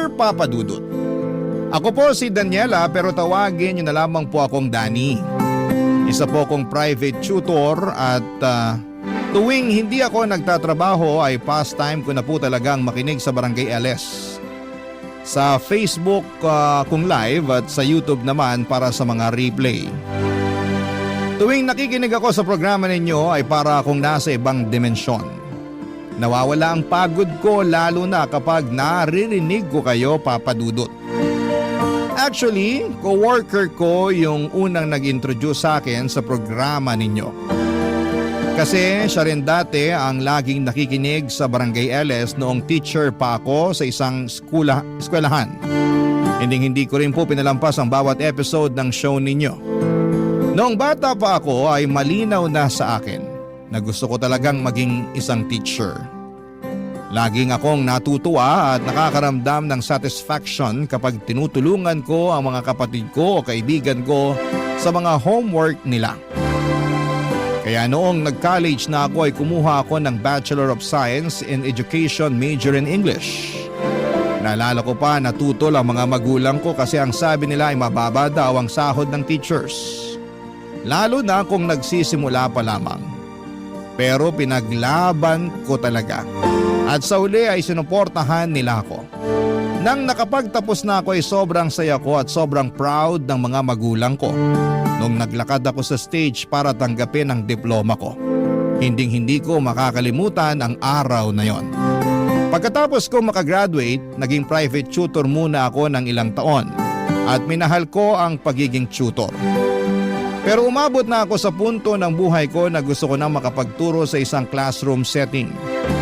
Teacher Papa Dudut. Ako po si Daniela pero tawagin niyo na lamang po akong Danny. Isa po akong private tutor at tuwing hindi ako nagtatrabaho ay pastime ko na po talagang makinig sa Barangay LS. Sa Facebook kung live at sa YouTube naman para sa mga replay. Tuwing nakikinig ako sa programa ninyo ay para akong nasa ibang dimensyon. Nawawala ang pagod ko lalo na kapag naririnig ko kayo, Papa Dudut. Actually, co-worker ko yung unang nag-introduce sa akin sa programa ninyo. Kasi siya rin dati ang laging nakikinig sa Barangay LS noong teacher pa ako sa isang eskwelahan. Hindi ko rin po pinalampas ang bawat episode ng show ninyo. Noong bata pa ako ay malinaw na sa akin na gusto ko talagang maging isang teacher. Laging akong natutuwa at nakakaramdam ng satisfaction kapag tinutulungan ko ang mga kapatid ko o kaibigan ko sa mga homework nila. Kaya noong nag-college na ako ay kumuha ako ng Bachelor of Science in Education major in English. Naalala ko pa natutol ang mga magulang ko kasi ang sabi nila ay mababa daw ang sahod ng teachers. Lalo na kung nagsisimula pa lamang. Pero pinaglaban ko talaga. At sa uli ay sinuportahan nila ako. Nang nakapagtapos na ako ay sobrang saya ko at sobrang proud ng mga magulang ko. Nung naglakad ako sa stage para tanggapin ang diploma ko. Hindi ko makakalimutan ang araw na yon. Pagkatapos ko makagraduate, naging private tutor muna ako ng ilang taon. At minahal ko ang pagiging tutor. Pero umabot na ako sa punto ng buhay ko na gusto ko na makapagturo sa isang classroom setting.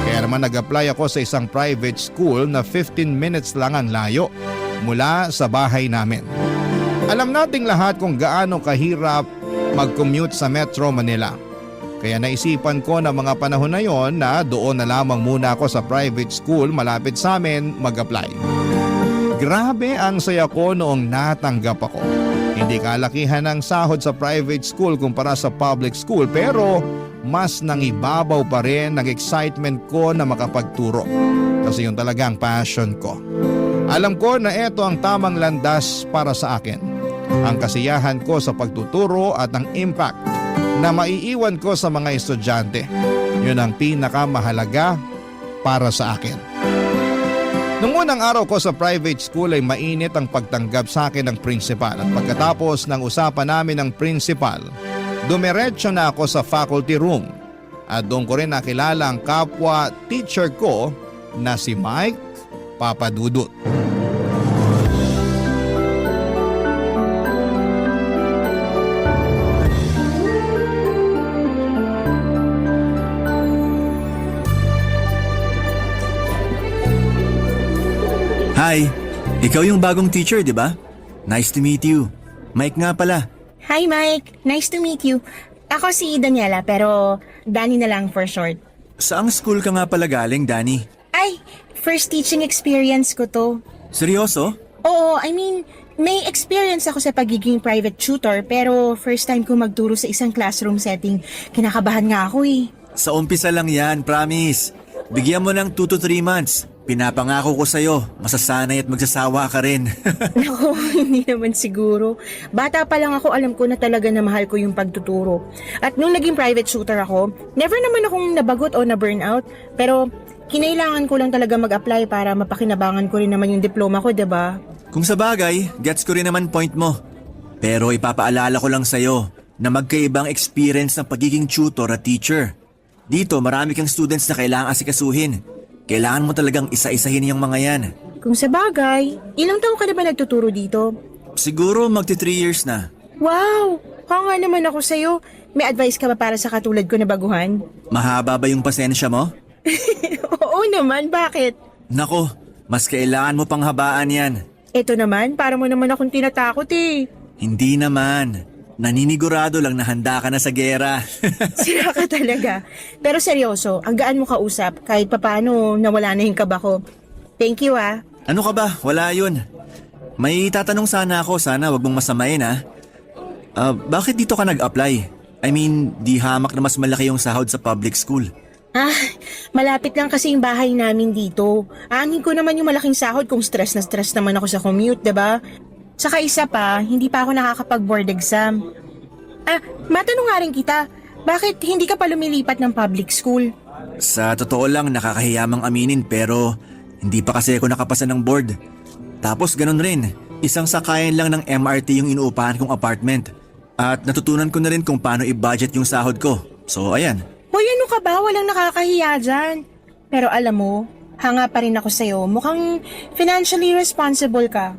Kaya naman nag-apply ako sa isang private school na 15 minutes lang ang layo mula sa bahay namin. Alam nating lahat kung gaano kahirap mag-commute sa Metro Manila. Kaya naisipan ko na mga panahon na yon na doon na lamang muna ako sa private school malapit sa amin mag-apply. Grabe ang saya ko noong natanggap ako. Hindi kalakihan ang sahod sa private school kumpara sa public school pero mas nangibabaw pa rin ang excitement ko na makapagturo. Kasi yun talaga ang passion ko. Alam ko na ito ang tamang landas para sa akin. Ang kasiyahan ko sa pagtuturo at ang impact na maiiwan ko sa mga estudyante. Yun ang pinakamahalaga para sa akin. Noong unang araw ko sa private school ay mainit ang pagtanggap sa akin ng principal at pagkatapos ng usapan namin ng principal, dumiretso na ako sa faculty room at doon ko rin nakilala ang kapwa teacher ko na si Mike Papadudut. Hi, ikaw yung bagong teacher, di ba? Nice to meet you. Mike nga pala. Hi Mike, nice to meet you. Ako si Daniela pero Danny na lang for short. Saang school ka nga pala galing, Danny? Ay, first teaching experience ko to. Seryoso? Oo, I mean, may experience ako sa pagiging private tutor pero first time ko magturo sa isang classroom setting. Kinakabahan nga ako eh. Sa umpisa lang yan, promise. Bigyan mo ng 2 to 3 months. Pinapangako ko sa'yo, masasanay at magsasawa ka rin. Naku, hindi naman siguro. Bata pa lang ako, alam ko na talaga na mahal ko yung pagtuturo. At nung naging private tutor ako, never naman akong nabagot o na-burnout. Pero kinailangan ko lang talaga mag-apply para mapakinabangan ko rin naman yung diploma ko, diba? Kung sa bagay, gets ko rin naman point mo. Pero ipapaalala ko lang sa'yo na magkaibang experience ng pagiging tutor at teacher. Dito, marami kang students na kailangang asikasuhin. Kailangan mo talagang isa-isahin yung mga yan. Kung sa bagay, ilang taon ka na ba nagtuturo dito? Siguro magti 3 years na. Wow! Hanga naman ako sa'yo. May advice ka ba para sa katulad ko na baguhan? Mahaba ba yung pasensya mo? Oo naman, bakit? Nako, mas kailangan mo pang habaan yan. Ito naman, para mo naman akong tinatakot eh. Hindi naman. Naninigurado lang na handa ka na sa gera. Sira ka talaga. Pero seryoso, ang gaan mo kausap kahit papano nawala na yung kaba ko. Thank you ah. Ano ka ba? Wala yun. May tatanong sana ako, sana wag mong masamain ha. Bakit dito ka nag-apply? I mean, di hamak na mas malaki yung sahod sa public school. Ah, malapit lang kasi yung bahay namin dito. Aanin ko naman yung malaking sahod kung stress na stress naman ako sa commute, 'di ba? Saka isa pa, hindi pa ako nakakapag-board exam. Ah, matanong nga rin kita, bakit hindi ka pa lumilipat ng public school? Sa totoo lang nakakahiyamang aminin pero hindi pa kasi ako nakapasa ng board. Tapos ganun rin, isang sakayan lang ng MRT yung inuupahan kong apartment. At natutunan ko na rin kung paano i-budget yung sahod ko. So ayan. Hoy, ano ka ba? Walang nakakahiya dyan. Pero alam mo, hanga pa rin ako sa'yo. Mukhang financially responsible ka.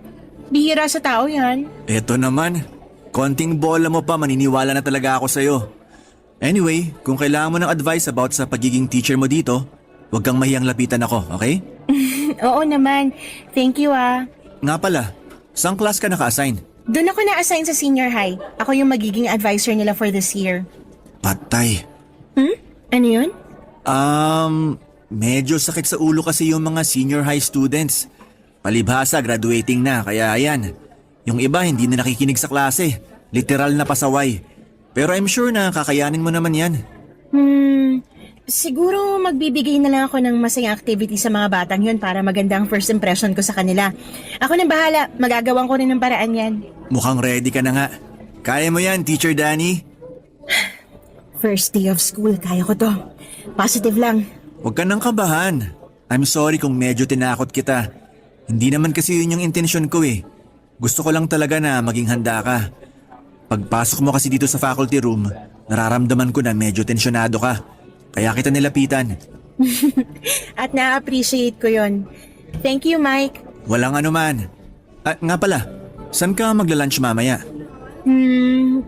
Bihira sa tao yan. Eto naman, konting bola mo pa maniniwala na talaga ako sa'yo. Anyway, kung kailangan mo ng advice about sa pagiging teacher mo dito, huwag kang mahiyang lapitan ako, okay? Oo naman. Thank you ah. Nga pala, saan class ka naka-assign? Doon ako na-assign sa senior high. Ako yung magiging advisor nila for this year. Patay. Ano yun? Medyo sakit sa ulo kasi yung mga senior high students. Palibhasa, graduating na, kaya ayan. Yung iba hindi na nakikinig sa klase. Literal na pasaway. Pero I'm sure na kakayanin mo naman yan. Siguro magbibigay na lang ako ng masayang activity sa mga batang yun para maganda ang first impression ko sa kanila. Ako nang bahala, magagawan ko rin ng paraan yan. Mukhang ready ka na nga. Kaya mo yan, Teacher Danny. First day of school, kaya ko to. Positive lang. Huwag ka nang kabahan. I'm sorry kung medyo tinakot kita. Hindi naman kasi yun yung intensyon ko eh. Gusto ko lang talaga na maging handa ka. Pagpasok mo kasi dito sa faculty room, nararamdaman ko na medyo tensyonado ka. Kaya kita nilapitan. At na-appreciate ko yon. Thank you, Mike. Walang anuman. At nga pala, saan ka magla-lunch mamaya?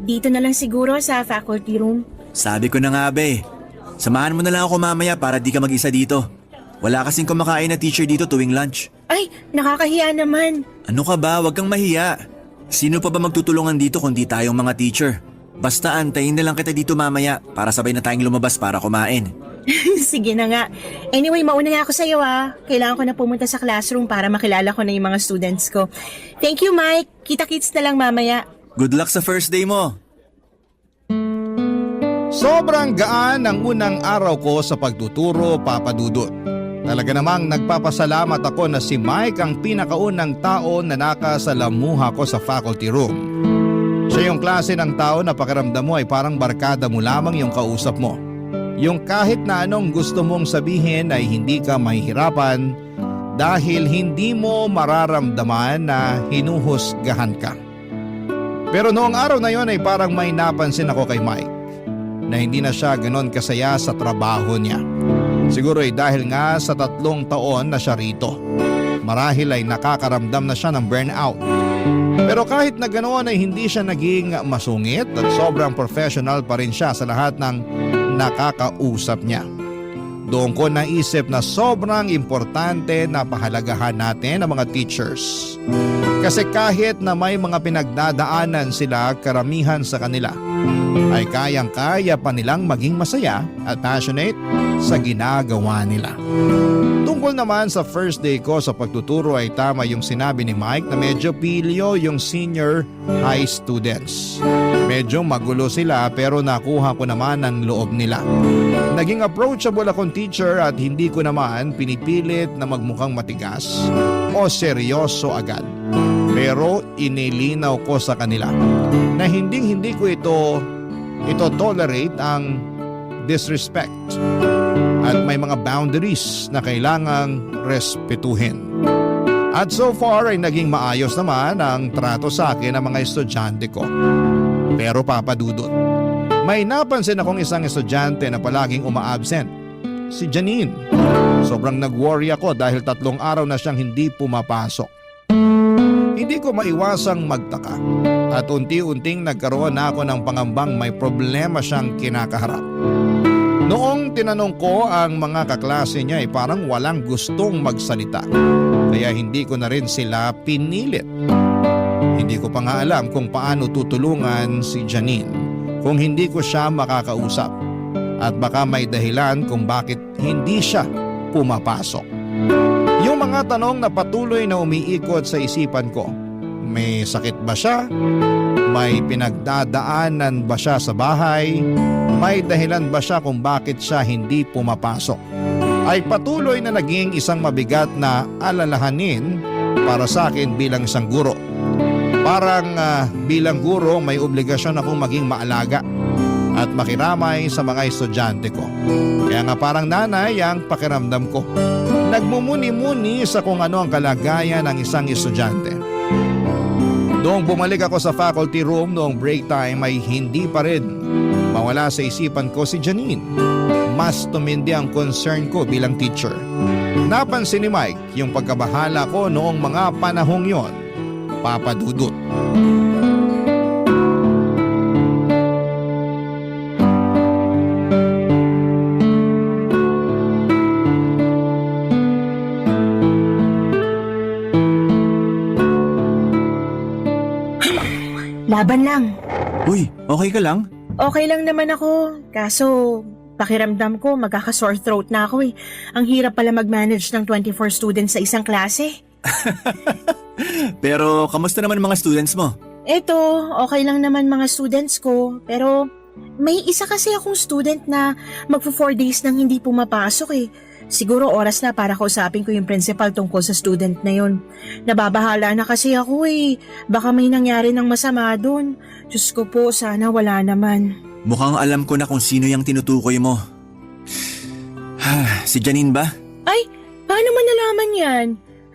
Dito na lang siguro sa faculty room. Sabi ko na nga be, samahan mo na lang ako mamaya para di ka mag-isa dito. Wala kasing kumakain na teacher dito tuwing lunch. Ay, nakakahiya naman. Ano ka ba? Huwag kang mahiya. Sino pa ba magtutulungan dito kundi tayong mga teacher? Basta antayin na lang kita dito mamaya para sabay na tayong lumabas para kumain. Sige na nga. Anyway, mauna na ako sa'yo ah. Kailangan ko na pumunta sa classroom para makilala ko na yung mga students ko. Thank you, Mike. Kita-kits na lang mamaya. Good luck sa first day mo. Sobrang gaan ang unang araw ko sa pagtuturo, Papa Dudut. Talaga namang nagpapasalamat ako na si Mike ang pinakaunang tao na nakasalamuha ko sa faculty room. Siya yung klase ng tao na pakiramdam mo ay parang barkada mo lamang yung kausap mo. Yung kahit na anong gusto mong sabihin ay hindi ka mahihirapan dahil hindi mo mararamdaman na hinuhusgahan ka. Pero noong araw na yon ay parang may napansin ako kay Mike na hindi na siya ganon kasaya sa trabaho niya. Siguro ay dahil nga sa 3 taon na siya rito. Marahil ay nakakaramdam na siya ng burnout. Pero kahit na ganoon ay hindi siya naging masungit at sobrang professional pa rin siya sa lahat ng nakakausap niya. Doon ko naisip na sobrang importante na pahalagahan natin ang mga teachers. Kasi kahit na may mga pinagdadaanan sila, karamihan sa kanila ay kayang-kaya pa nilang maging masaya at passionate sa ginagawa nila. Tungkol naman sa first day ko sa pagtuturo ay tama yung sinabi ni Mike na medyo pilyo yung senior high students. Medyo magulo sila pero nakuha ko naman ang loob nila. Naging approachable akong teacher at hindi ko naman pinipilit na magmukhang matigas o seryoso agad. Pero inilinaw ko sa kanila na hindi ko ito tolerate ang disrespect at may mga boundaries na kailangang respetuhin. At so far ay naging maayos naman ang trato sa akin ng mga estudyante ko. Pero Papa Dudut, may napansin akong isang estudyante na palaging uma-absent. Si Janine. Sobrang nag-worry ako dahil 3 araw na siyang hindi pumapasok. Hindi ko maiwasang magtaka at unti-unting nagkaroon na ako ng pangambang may problema siyang kinakaharap. Noong tinanong ko ang mga kaklase niya ay parang walang gustong magsalita. Kaya hindi ko na rin sila pinilit. Hindi ko pa nga alam kung paano tutulungan si Janine kung hindi ko siya makakausap. At baka may dahilan kung bakit hindi siya pumapasok. Yung mga tanong na patuloy na umiikot sa isipan ko. May sakit ba siya? May pinagdadaanan ba siya sa bahay? May dahilan ba siya kung bakit siya hindi pumapasok? Ay patuloy na naging isang mabigat na alalahanin para sa akin bilang isang guro. Parang bilang guro may obligasyon akong maging maalaga at makiramay sa mga estudyante ko. Kaya nga parang nanay ang pakiramdam ko. Nagmumuni-muni sa kung ano ang kalagayan ng isang estudyante. Noong bumalik ako sa faculty room noong break time ay hindi pa rin mawala sa isipan ko si Janine. Mas tumindi ang concern ko bilang teacher. Napansin ni Mike yung pagkabahala ko noong mga panahong yon, Papa Dudut. Laban lang. Uy, okay ka lang? Okay lang naman ako. Kaso, pakiramdam ko magkaka-sore throat na ako eh. Ang hirap pala mag-manage ng 24 students sa isang klase. Pero kamusta naman mga students mo? Eto, okay lang naman mga students ko. Pero may isa kasi akong student na magpo 4 days nang hindi pumapasok eh. Siguro oras na para kausapin ko yung principal tungkol sa student na yun. Nababahala na kasi ako eh. Baka may nangyari ng masama doon. Diyos ko po, sana wala naman. Mukhang alam ko na kung sino yung tinutukoy mo. Si Janine ba? Ay, paano mo nalaman yan?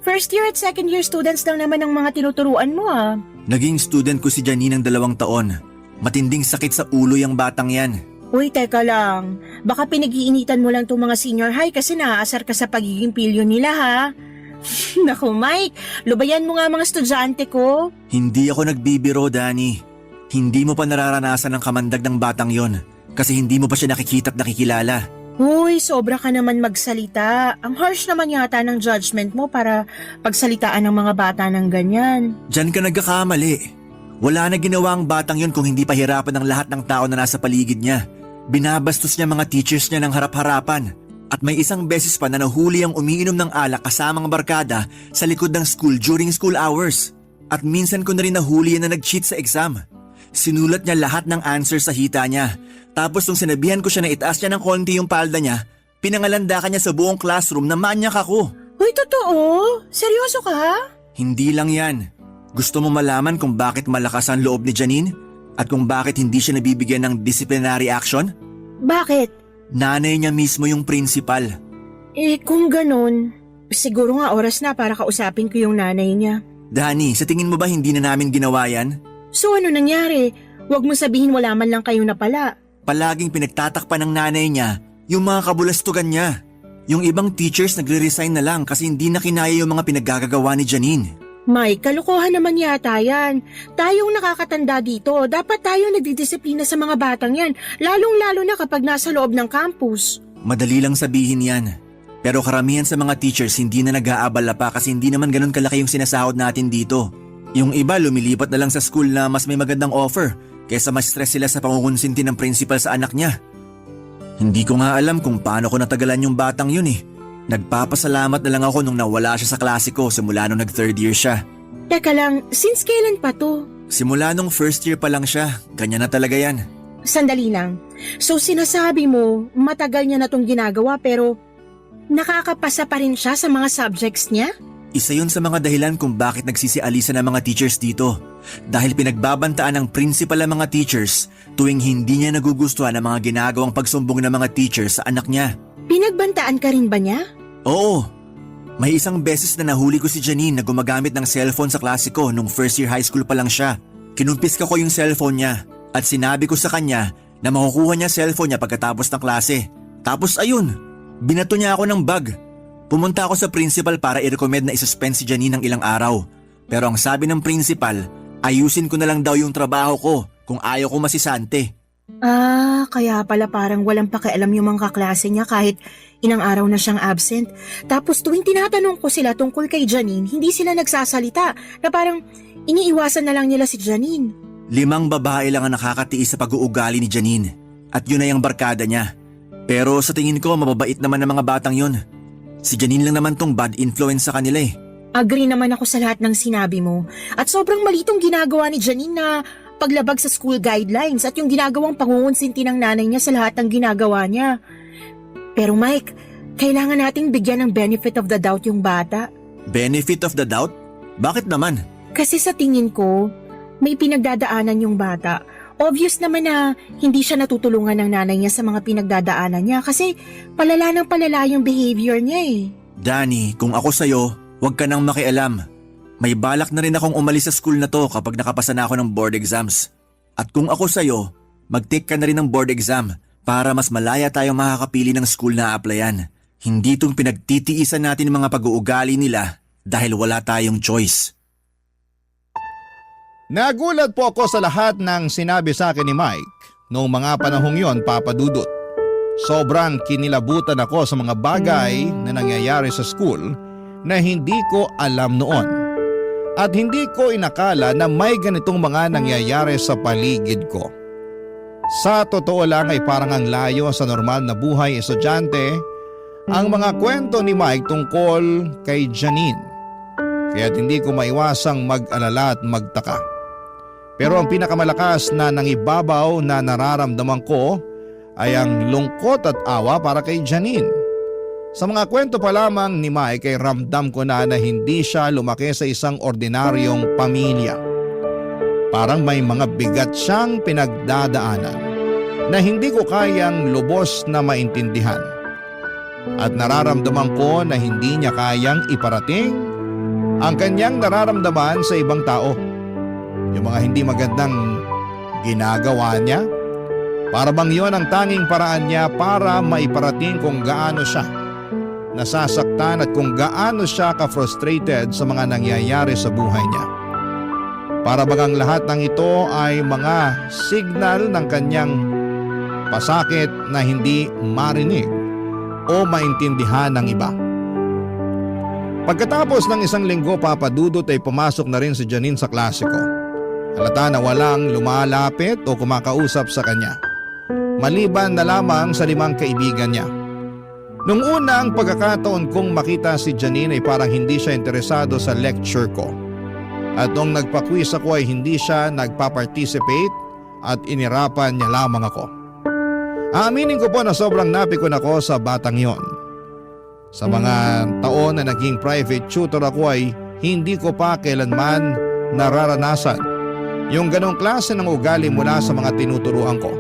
First year at second year students lang naman ang mga tinuturuan mo ah. Naging student ko si Janine ng 2 taon. Matinding sakit sa ulo yung batang yan. Uy, teka lang. Baka pinag-iinitan mo lang itong mga senior high kasi naaasar ka sa pagiging pilyo nila ha. Naku Mike, lubayan mo nga mga estudyante ko. Hindi ako nagbibiro, Danny. Hindi mo pa nararanasan ang kamandag ng batang yon kasi hindi mo pa siya nakikita at nakikilala. Uy, sobra ka naman magsalita. Ang harsh naman yata ng judgment mo para pagsalitaan ng mga bata ng ganyan. Diyan ka nagkakamali. Wala na ginawa ang batang yon kung hindi pahirapan ng lahat ng tao na nasa paligid niya. Binabastos niya mga teachers niya ng harap-harapan. At may isang beses pa na nahuli ang umiinom ng alak kasamang barkada sa likod ng school during school hours. At minsan ko na rin nahuli yan na nag-cheat sa exam. Sinulat niya lahat ng answer sa hita niya. Tapos nung sinabihan ko siya na itaas niya ng konti yung palda niya, pinangalandakan niya sa buong classroom na manyak ako. Uy, totoo? Seryoso ka? Hindi lang yan. Gusto mo malaman kung bakit malakas ang loob ni Janine? At kung bakit hindi siya nabibigyan ng disciplinary action? Bakit? Nanay niya mismo yung principal. Eh, kung ganun, siguro nga oras na para kausapin ko yung nanay niya. Danny, sa tingin mo ba hindi na namin ginawa yan? So ano nangyari? Huwag mo sabihin wala man lang kayo napala. Palaging pinagtatakpan ng nanay niya yung mga kabulastugan niya. Yung ibang teachers nagre-resign na lang kasi hindi na kinaya yung mga pinaggagawa ni Janine. Mike, kalokohan naman yata yan. Tayong nakakatanda dito, dapat tayo nagdidisiplina sa mga batang yan, lalong-lalo na kapag nasa loob ng campus. Madali lang sabihin yan. Pero karamihan sa mga teachers hindi na nag-aabala pa kasi hindi naman ganun kalaki yung sinasahod natin dito. Yung iba lumilipat na lang sa school na mas may magandang offer kaysa mas stress sila sa pangungonsinti ng principal sa anak niya. Hindi ko nga alam kung paano ko natagalan yung batang yun eh. Nagpapasalamat na lang ako nung nawala siya sa klase ko simula nung nag-3rd year siya. Teka lang, since kailan pa to? Simula nung 1st year pa lang siya, ganyan na talaga yan. Sandali lang. So sinasabi mo, matagal niya na tong ginagawa pero nakakapasa pa rin siya sa mga subjects niya? Isa yun sa mga dahilan kung bakit nagsisialisa ng mga teachers dito. Dahil pinagbabantaan ng principal ang mga teachers tuwing hindi niya nagugustuhan ang mga ginagawang pagsumbong ng mga teachers sa anak niya. Pinagbantaan ka rin ba niya? Oo. May isang beses na nahuli ko si Janine na gumagamit ng cellphone sa klase ko nung 1st year high school pa lang siya. Kinumpiska ko yung cellphone niya at sinabi ko sa kanya na makukuha niya cellphone niya pagkatapos ng klase. Tapos ayun, binato niya ako ng bag. Pumunta ako sa principal para i-recommend na isuspend si Janine ng ilang araw. Pero ang sabi ng principal, ayusin ko na lang daw yung trabaho ko kung ayaw ko masisante. Ah, kaya pala parang walang pakialam yung mga kaklase niya kahit ilang araw na siyang absent. Tapos tuwing tinatanong ko sila tungkol kay Janine, hindi sila nagsasalita na parang iniiwasan na lang nila si Janine. 5 babae lang ang nakakatiis sa pag-uugali ni Janine at yun ay ang barkada niya. Pero sa tingin ko mababait naman ang mga batang yun. Si Janine lang naman tong bad influence sa kanila eh. Agree naman ako sa lahat ng sinabi mo at sobrang mali tong ginagawa ni Janine na paglabag sa school guidelines at yung ginagawang pangungunsinti ng nanay niya sa lahat ng ginagawa niya. Pero Mike, kailangan nating bigyan ng benefit of the doubt yung bata. Benefit of the doubt? Bakit naman? Kasi sa tingin ko, may pinagdadaanan yung bata. Obvious naman na hindi siya natutulungan ng nanay niya sa mga pinagdadaanan niya kasi palala ng palala yung behavior niya eh. Danny, kung ako sa'yo, huwag ka nang makialam. May balak na rin akong umalis sa school na to kapag nakapasa na ako ng board exams. At kung ako sa'yo, mag-take ka na rin ng board exam para mas malaya tayong makakapili ng school na applyan. Hindi itong pinagtitiisan natin mga pag-uugali nila dahil wala tayong choice. Nagulat po ako sa lahat ng sinabi sa akin ni Mike noong mga panahong yon, Papa Dudut. Sobrang kinilabutan ako sa mga bagay na nangyayari sa school na hindi ko alam noon. At hindi ko inakala na may ganitong mga nangyayari sa paligid ko. Sa totoo lang ay parang ang layo sa normal na buhay estudyante ang mga kwento ni Mike tungkol kay Janine. Kaya't hindi ko maiwasang mag-alala at magtaka. Pero ang pinakamalakas na nangibabaw na nararamdaman ko ay ang lungkot at awa para kay Janine. Sa mga kwento pa lamang ni Mike ay ramdam ko na hindi siya lumaki sa isang ordinaryong pamilya. Parang may mga bigat siyang pinagdadaanan na hindi ko kayang lubos na maintindihan. At nararamdaman ko na hindi niya kayang iparating ang kanyang nararamdaman sa ibang tao. Yung mga hindi magandang ginagawa niya, para bang yon ang tanging paraan niya para maiparating kung gaano siya nasasaktan at kung gaano siya ka-frustrated sa mga nangyayari sa buhay niya. Para bang ang lahat ng ito ay mga signal ng kanyang pasakit na hindi marinig o maintindihan ng iba. Pagkatapos ng isang linggo, Papa Dudut, ay pumasok na rin si Janine sa klase ko. Halata na walang lumalapit o kumakausap sa kanya, maliban na lamang sa 5 kaibigan niya. Nung unang pagkakataon kong makita si Janine ay parang hindi siya interesado sa lecture ko. At nung nagpa-quiz ako ay hindi siya nagpa-participate at inirapan niya lamang ako. Aaminin ko po na sobrang napikon ako sa batang yon. Sa mga taon na naging private tutor ako ay hindi ko pa kailanman nararanasan yung ganong klase ng ugali mula sa mga tinuturuan ko.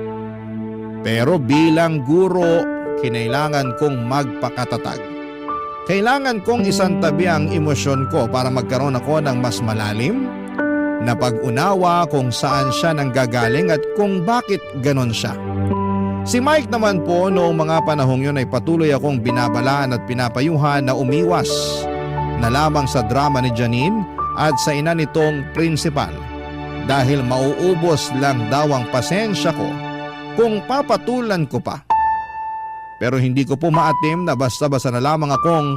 Pero bilang guro, kinailangan kong magpakatatag. Kailangan kong isantabi ang emosyon ko para magkaroon ako ng mas malalim na pag-unawa kung saan siya nanggagaling at kung bakit ganon siya. Si Mike naman po noong mga panahong yun ay patuloy akong binabalaan at pinapayuhan na umiwas na lamang sa drama ni Janine at sa ina nitong principal dahil mauubos lang daw ang pasensya ko kung papatulan ko pa. Pero hindi ko po maatim na basta-basta na lamang akong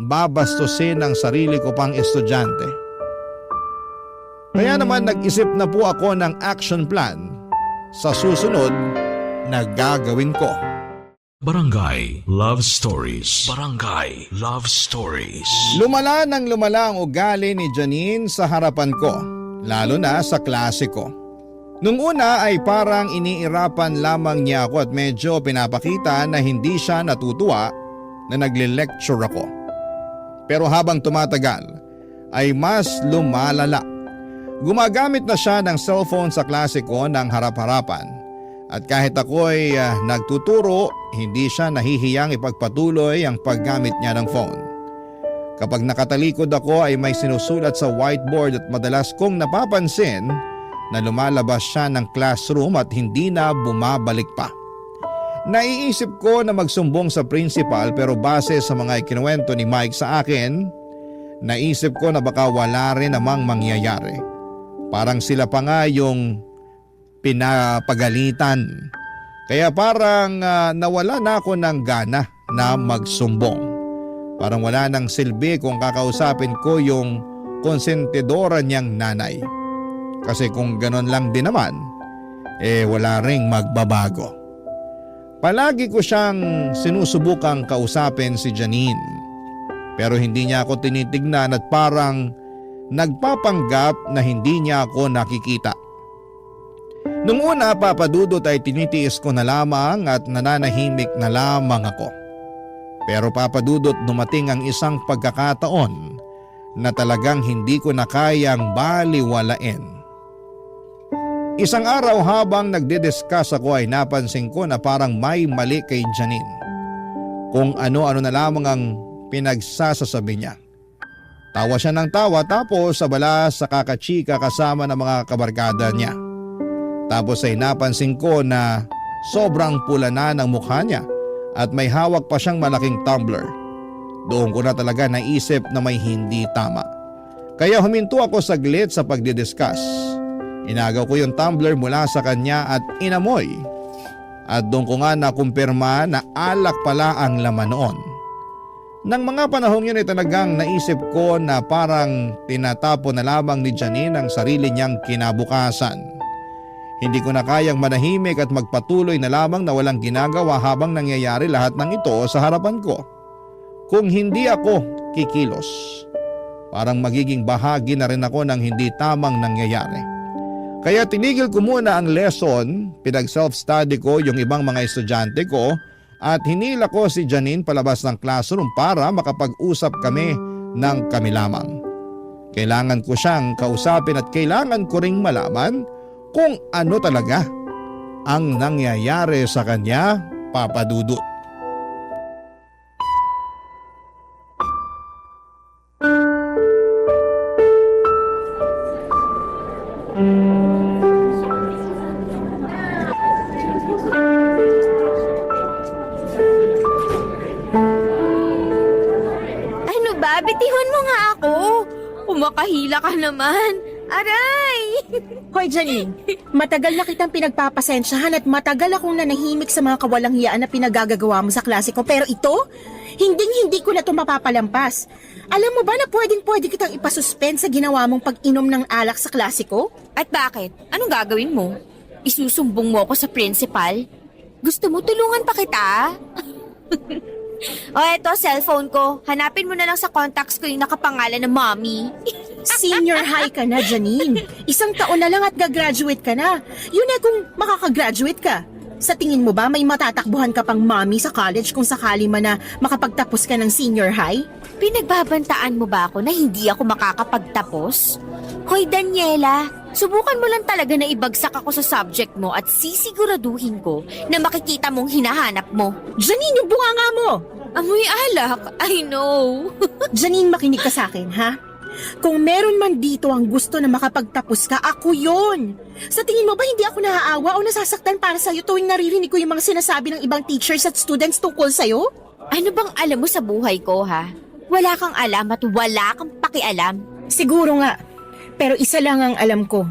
babastusin ang sarili ko pang estudyante. Kaya naman nag-isip na po ako ng action plan sa susunod na gagawin ko. Barangay Love Stories. Barangay Love Stories. Lumala ng lumala ang ugali ni Janine sa harapan ko, lalo na sa klase ko. Nung una ay parang iniirapan lamang niya ako at medyo pinapakita na hindi siya natutuwa na nagle-lecture ako. Pero habang tumatagal ay mas lumalala. Gumagamit na siya ng cellphone sa klase ko ng harap-harapan. At kahit ako'y nagtuturo, hindi siya nahihiyang ipagpatuloy ang paggamit niya ng phone. Kapag nakatalikod ako ay may sinusulat sa whiteboard at madalas kong napapansin na lumalabas siya ng classroom at hindi na bumabalik pa. Naiisip ko na magsumbong sa principal pero base sa mga ikinuwento ni Mike sa akin, naisip ko na baka wala rin namang mangyayari. Parang sila pa nga yung pinapagalitan. Kaya parang nawala na ako ng gana na magsumbong. Parang wala nang silbi kung kakausapin ko yung konsentidora niyang nanay. Kasi kung ganon lang din naman, wala ring magbabago. Palagi ko siyang sinusubukang kausapin si Janine. Pero hindi niya ako tinitignan at parang nagpapanggap na hindi niya ako nakikita. Nung una, Papa Dudut, ay tinitiis ko na lamang at nananahimik na lamang ako. Pero Papa Dudut, dumating ang isang pagkakataon na talagang hindi ko na kayang baliwalain. Isang araw habang nagdidiscuss ako ay napansin ko na parang may mali kay Janine. Kung ano-ano na lamang ang pinagsasasabi niya. Tawa siya ng tawa tapos sabala sa kakachika kasama ng mga kabarkada niya. Tapos ay napansin ko na sobrang pula na ng mukha niya at may hawak pa siyang malaking tumbler. Doon ko na talaga naisip na may hindi tama. Kaya huminto ako saglit sa pagdidiscuss. Inagaw ko yung tumbler mula sa kanya at inamoy. At doon ko nga nakumpirma na alak pala ang laman noon. Nang mga panahong yun ay talagang naisip ko na parang tinatapo na lamang ni Janine ang sarili niyang kinabukasan. Hindi ko na kayang manahimik at magpatuloy na lamang na walang ginagawa habang nangyayari lahat ng ito sa harapan ko. Kung hindi ako kikilos, parang magiging bahagi na rin ako ng hindi tamang nangyayari. Kaya tinigil ko muna ang lesson, pinag-self-study ko yung ibang mga estudyante ko at hinila ko si Janine palabas ng classroom para makapag-usap kami ng kami lamang. Kailangan ko siyang kausapin at kailangan ko ring malaman kung ano talaga ang nangyayari sa kanya, Papa Dudut. Ano ba? Bitihon mo nga ako. Umakahila ka naman. Aray! Hoy Janine, matagal na kitang pinagpapasensyahan at matagal akong nanahimik sa mga kawalang hiyaan na pinagagagawa mo sa klase ko. Pero ito, hindi ko na ito mapapalampas. Alam mo ba na pwedeng kitang ipasuspend sa ginawa mong pag-inom ng alak sa klase ko? At bakit? Anong gagawin mo? Isusumbong mo ako sa principal? Gusto mo tulungan pa kita? O eto, cellphone ko. Hanapin mo na lang sa contacts ko yung nakapangalan ng mommy. Senior high ka na, Janine. Isang taon na lang at gagraduate ka na. Yun na kung makakagraduate ka. Sa tingin mo ba may matatakbuhan ka pang mommy sa college kung sakali man na makapagtapos ka ng senior high? Pinagbabantaan mo ba ako na hindi ako makakapagtapos? Hoy Daniela, subukan mo lang talaga na ibagsak ako sa subject mo at sisiguraduhin ko na makikita mong hinahanap mo. Janine, yung bunganga mo! Amoy alak, I know. Janine, makinig ka sa akin, ha? Kung meron man dito ang gusto na makapagtapos ka, ako yon. Sa tingin mo ba hindi ako naaawa o nasasaktan para sa'yo tuwing naririnig ko yung mga sinasabi ng ibang teachers at students tungkol sa'yo? Ano bang alam mo sa buhay ko, ha? Wala kang alam at wala kang pakialam. Siguro nga. Pero isa lang ang alam ko.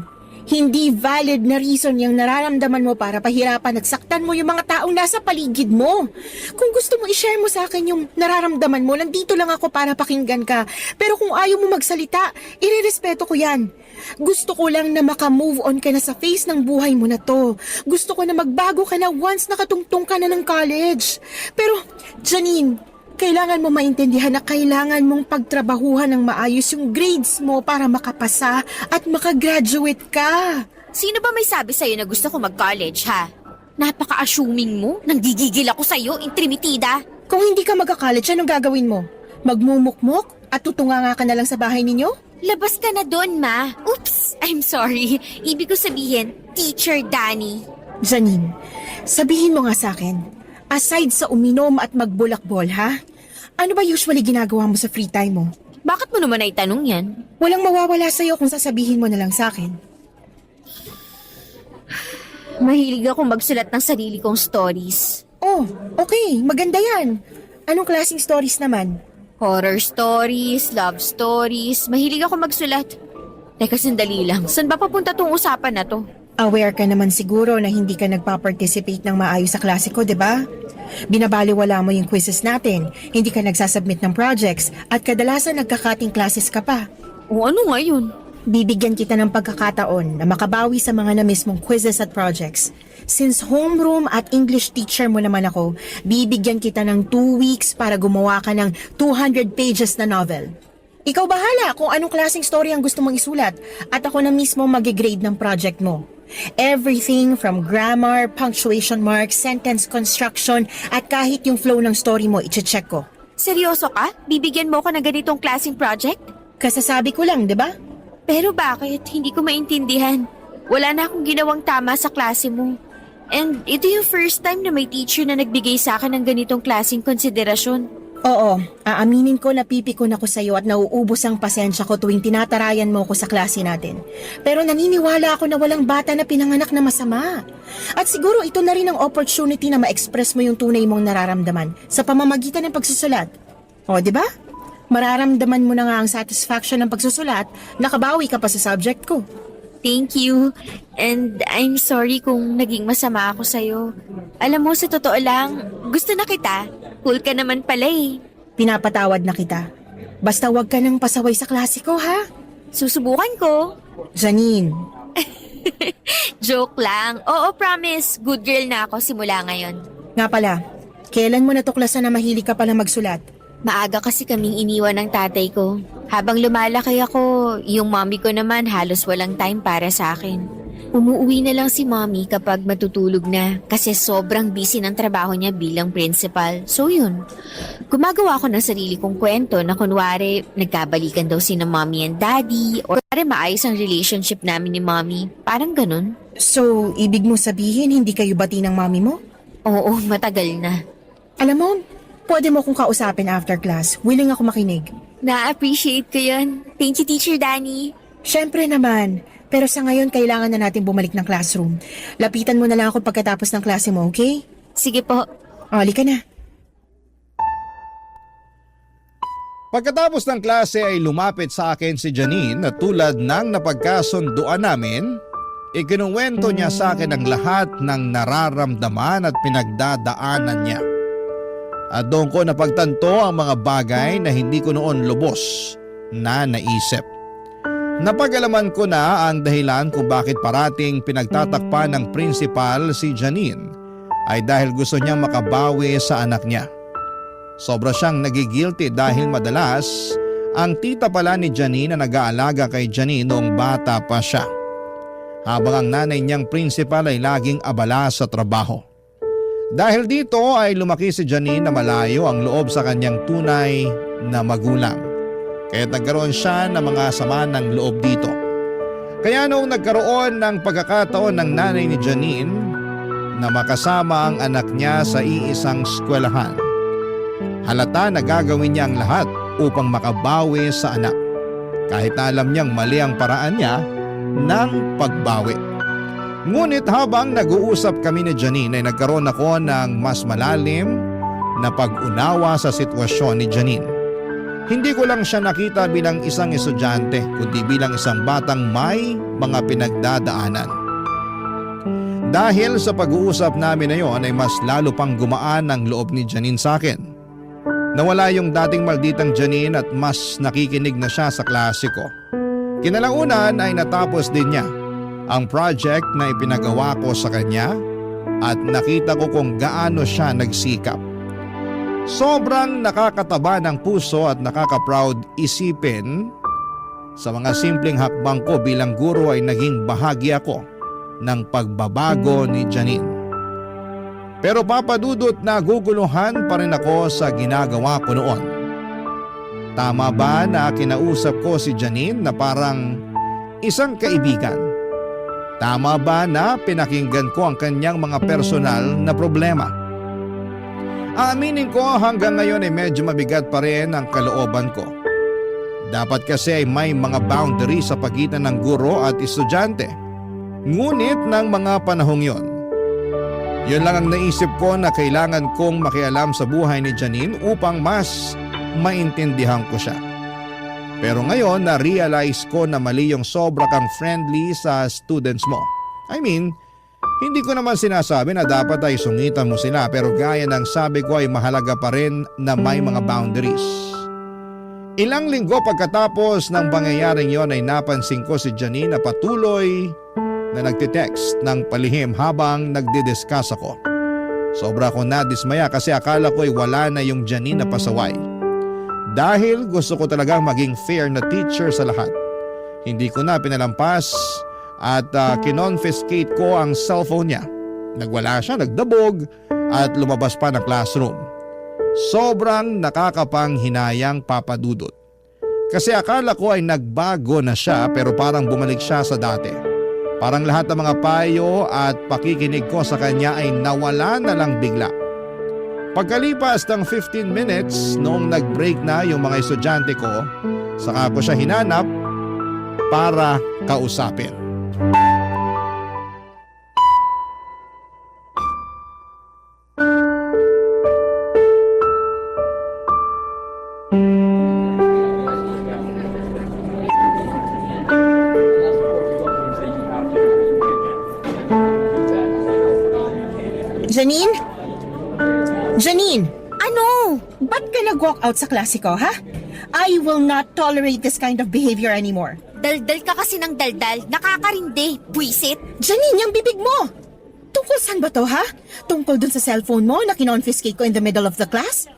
Hindi valid na reason yung nararamdaman mo para pahirapan at saktan mo yung mga taong nasa paligid mo. Kung gusto mo i-share mo sa akin yung nararamdaman mo, nandito lang ako para pakinggan ka. Pero kung ayaw mo magsalita, irerespeto ko yan. Gusto ko lang na maka-move on ka na sa face ng buhay mo na to. Gusto ko na magbago ka na once nakatungtong ka na ng college. Pero, Janine, kailangan mo maintindihan na kailangan mong pagtrabahuhan ng maayos yung grades mo para makapasa at makagraduate ka. Sino ba may sabi sa'yo na gusto ko mag-college, ha? Napaka-assuming mo. Nanggigigil ako sa'yo, intrimitida. Kung hindi ka magka-college, anong gagawin mo? Magmumukmok at tutunganga ka na lang sa bahay ninyo? Labas ka na doon, ma. Oops, I'm sorry. Ibig ko sabihin, Teacher Danny. Janine, sabihin mo nga sa akin, aside sa uminom at magbulakbol, ha? Ano ba usually ginagawa mo sa free time mo? Bakit mo naman ay tanong yan? Walang mawawala sa'yo kung sasabihin mo na lang sa akin. Mahilig akong magsulat ng sarili kong stories. Oh, okay. Maganda yan. Anong klaseng stories naman? Horror stories, love stories. Mahilig ako magsulat. Teka, sandali lang. Saan ba papunta tong usapan na to? Aware ka naman siguro na hindi ka nagpa-participate ng maayos sa klase ko, di ba? Binabaliwala mo yung quizzes natin, hindi ka nagsasubmit ng projects, at kadalasan nagkakating classes ka pa. O ano nga yun? Bibigyan kita ng pagkakataon na makabawi sa mga na-miss mong quizzes at projects. Since homeroom at English teacher mo naman ako, bibigyan kita ng 2 weeks para gumawa ka ng 200 pages na novel. Ikaw bahala kung anong klaseng story ang gusto mong isulat at ako na mismo mag-grade ng project mo. Everything from grammar, punctuation marks, sentence construction, at kahit yung flow ng story mo, iche-check ko. Seryoso ka? Bibigyan mo ko ng ganitong klaseng project? Kasasabi ko lang, di ba? Pero bakit? Hindi ko maintindihan. Wala na akong ginawang tama sa klase mo. And ito yung first time na may teacher na nagbigay sa akin ng ganitong klaseng konsiderasyon. Oo, aaminin ko na pipikon ako sa'yo at nauubos ang pasensya ko tuwing tinatarayan mo ko sa klase natin. Pero naniniwala ako na walang bata na pinanganak na masama. At siguro ito na rin ang opportunity na ma-express mo yung tunay mong nararamdaman sa pamamagitan ng pagsusulat. O, di ba? Mararamdaman mo na nga ang satisfaction ng pagsusulat, nakabawi ka pa sa subject ko. Thank you. And I'm sorry kung naging masama ako sa'yo. Alam mo, sa totoo lang, gusto na kita. Cool ka naman pala eh. Pinapatawad na kita. Basta wag ka nang pasaway sa klase ko, ha? Susubukan ko. Janine, Joke lang. Oo, promise. Good girl na ako simula ngayon. nga pala, kailan mo natuklasan na mahilig ka pala magsulat? Maaga kasi kaming iniwan ng tatay ko. Habang lumalaki ako, yung mommy ko naman halos walang time para sa akin. Umuwi na lang si mommy kapag matutulog na kasi sobrang busy ng trabaho niya bilang principal. So yun, gumagawa ko ng sarili kong kwento na kunwari nagkabalikan daw sina mommy and daddy or kunwari maayos ang relationship namin ni mommy. Parang ganun. So, ibig mo sabihin hindi kayo bati ng mami mo? Oo, matagal na. Alam mo, pwede mo kong kausapin after class. Willing ako makinig. Na-appreciate ko yun. Thank you, Teacher Danny. Syempre naman. Pero sa ngayon, kailangan na natin bumalik ng classroom. Lapitan mo na lang ako pagkatapos ng klase mo, okay? Sige po. Halika na. Pagkatapos ng klase ay lumapit sa akin si Janine at tulad ng napagkasunduan namin, ikinuwento niya sa akin ang lahat ng nararamdaman at pinagdadaanan niya. At doon ko napagtanto ang mga bagay na hindi ko noon lubos na naisip. Napag-alaman ko na ang dahilan kung bakit parating pinagtatakpan ng principal si Janine ay dahil gusto niyang makabawi sa anak niya. Sobra siyang nagigilty dahil madalas ang tita pala ni Janine na nag-aalaga kay Janine noong bata pa siya. Habang ang nanay niyang principal ay laging abala sa trabaho. Dahil dito ay lumaki si Janine na malayo ang loob sa kanyang tunay na magulang. Kaya nagkaroon siya ng mga sama ng loob dito. Kaya noong nagkaroon ng pagkakataon ng nanay ni Janine na makasama ang anak niya sa iisang eskwelahan, halata na gagawin niya ang lahat upang makabawi sa anak. Kahit na alam niyang mali ang paraan niya ng pagbawi. Ngunit habang nag-uusap kami ni Janine ay nagkaroon ako ng mas malalim na pag-unawa sa sitwasyon ni Janine. Hindi ko lang siya nakita bilang isang estudyante kundi bilang isang batang may mga pinagdadaanan. Dahil sa pag-uusap namin na yon ay mas lalo pang gumaan ang loob ni Janine sa akin. Nawala yung dating malditang Janine at mas nakikinig na siya sa klase ko. Kinalaunan ay natapos din niya ang project na ipinagawa ko sa kanya at nakita ko kung gaano siya nagsikap. Sobrang nakakataba ng puso at nakaka-proud isipin sa mga simpleng hakbang ko bilang guro ay naging bahagi ako ng pagbabago ni Janine. Pero papadudot naguguluhan pa rin ako sa ginagawa ko noon. Tama ba na kinausap ko si Janine na parang isang kaibigan? Tama ba na pinakinggan ko ang kanyang mga personal na problema? Aaminin ko hanggang ngayon ay medyo mabigat pa rin ang kalooban ko. Dapat kasi ay may mga boundary sa pagitan ng guro at estudyante. Ngunit ng mga panahong yon, yun lang ang naisip ko na kailangan kong makialam sa buhay ni Janine upang mas maintindihan ko siya. Pero ngayon na-realize ko na mali yung sobra kang friendly sa students mo. I mean, hindi ko naman sinasabi na dapat ay sungitan mo sila pero gaya ng sabi ko ay mahalaga pa rin na may mga boundaries. Ilang linggo pagkatapos ng pangyayaring yon ay napansin ko si Janine na patuloy na nagtitext ng palihim habang nagdidiscuss ako. Sobra ko nadismaya kasi akala ko ay wala na yung Janine na pasaway. Dahil gusto ko talagang maging fair na teacher sa lahat. Hindi ko na pinalampas at kinonfiscate ko ang cellphone niya. Nagwala siya, nagdabog at lumabas pa ng classroom. Sobrang nakakapanghinayang Papa Dudut. Kasi akala ko ay nagbago na siya pero parang bumalik siya sa dati. Parang lahat ng mga payo at pakikinig ko sa kanya ay nawala na lang bigla. Pagkalipas ng 15 minutes noong nag-break na yung mga estudyante ko, saka ko siya hinanap para kausapin. Janine? Janine! Ano? Ba't ka nag-walk out sa klase ko, ha? I will not tolerate this kind of behavior anymore. Daldal ka kasi ng daldal. Nakakarindi. Buisit. Janine, yung bibig mo! Tungkol saan ba to, ha? Tungkol dun sa cellphone mo na kinonfiscate ko in the middle of the class?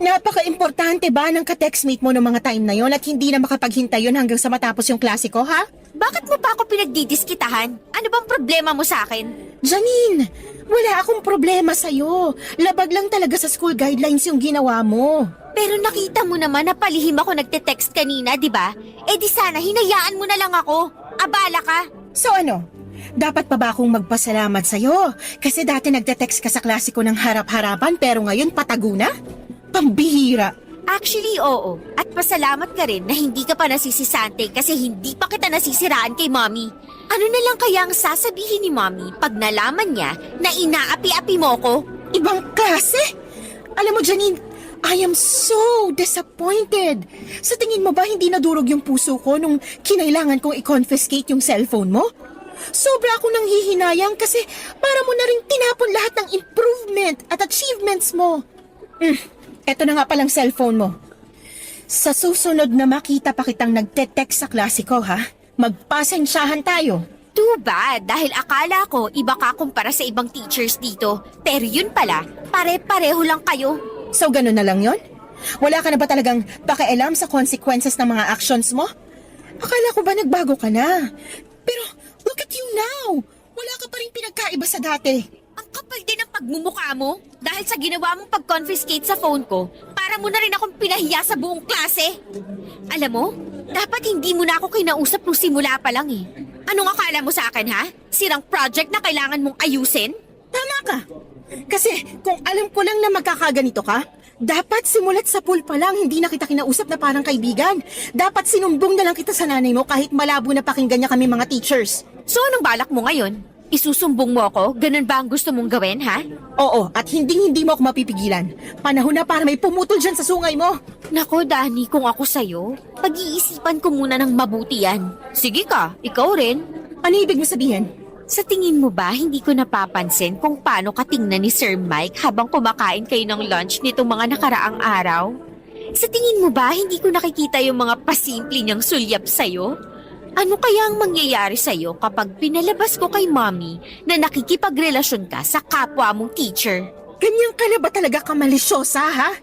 Napaka-importante ba ng ka-textmate mo ng mga time na yon at hindi na makapaghintay yun hanggang sa matapos yung klase ko, ha? Bakit mo pa ako pinagdidiskitahan? Ano bang problema mo sa akin? Janine, wala akong problema sa'yo. Labag lang talaga sa school guidelines yung ginawa mo. Pero nakita mo naman na palihim ako nagte-text kanina, di ba? Eh di sana hinayaan mo na lang ako. Abala ka. So ano? Dapat pa ba akong magpasalamat sa'yo? Kasi dati nagte-text ka sa klase ko ng harap-harapan pero ngayon patago na? Pambihira. Actually, oo. At pasalamat ka rin na hindi ka pa nasisisante kasi hindi pa kita nasisiraan kay Mommy. Ano na lang kaya ang sasabihin ni Mommy pag nalaman niya na inaapi-api mo ko? Ibang klase? Alam mo, Janine, I am so disappointed. Sa tingin mo ba hindi nadurog yung puso ko nung kinailangan kong i-confiscate yung cellphone mo? Sobra akong nanghihinayang kasi para mo na rin tinapon lahat ng improvement at achievements mo. Eto na nga palang cellphone mo. Sa susunod na makita pa kitang nagte-text sa klase ko, ha? Magpasensyahan tayo. Too bad dahil akala ko iba ka kumpara sa ibang teachers dito. Pero yun pala, pare-pareho lang kayo. So ganun na lang yon? Wala ka na ba talagang pakialam sa consequences ng mga actions mo? Akala ko ba nagbago ka na? Pero look at you now! Wala ka pa rin pinagkaiba sa dati. Ang kapal din ng pagmumukha mo dahil sa ginawa mong pag-confiscate sa phone ko, para mo na rin akong pinahiya sa buong klase. Alam mo, dapat hindi mo na ako kinausap nung simula pa lang eh. Anong akala mo sa akin ha? Sirang project na kailangan mong ayusin? Tama ka. Kasi kung alam ko lang na magkakaganito ka, dapat simulat sa pool pa lang hindi na kita kinausap na parang kaibigan. Dapat sinumbong na lang kita sa nanay mo kahit malabo na pakinggan niya kami mga teachers. So anong balak mo ngayon? Isusumbong mo ako? Ganun ba ang gusto mong gawin, ha? Oo, at hindi mo ako mapipigilan. Panahon na para may pumutol dyan sa sungay mo. Nako, Dani, kung ako sa'yo, pag-iisipan ko muna ng mabuti yan. Sige ka, ikaw rin. Ano ibig mo sabihin? Sa tingin mo ba hindi ko napapansin kung paano ka tingnan ni Sir Mike habang kumakain kayo ng lunch nitong mga nakaraang araw? Sa tingin mo ba hindi ko nakikita yung mga pasimple niyang sulyap sa'yo? Ano kaya ang mangyayari sa'yo kapag pinalabas ko kay Mommy na nakikipagrelasyon ka sa kapwa mong teacher? Ganyan ka na ba talaga kamalisyosa, ha?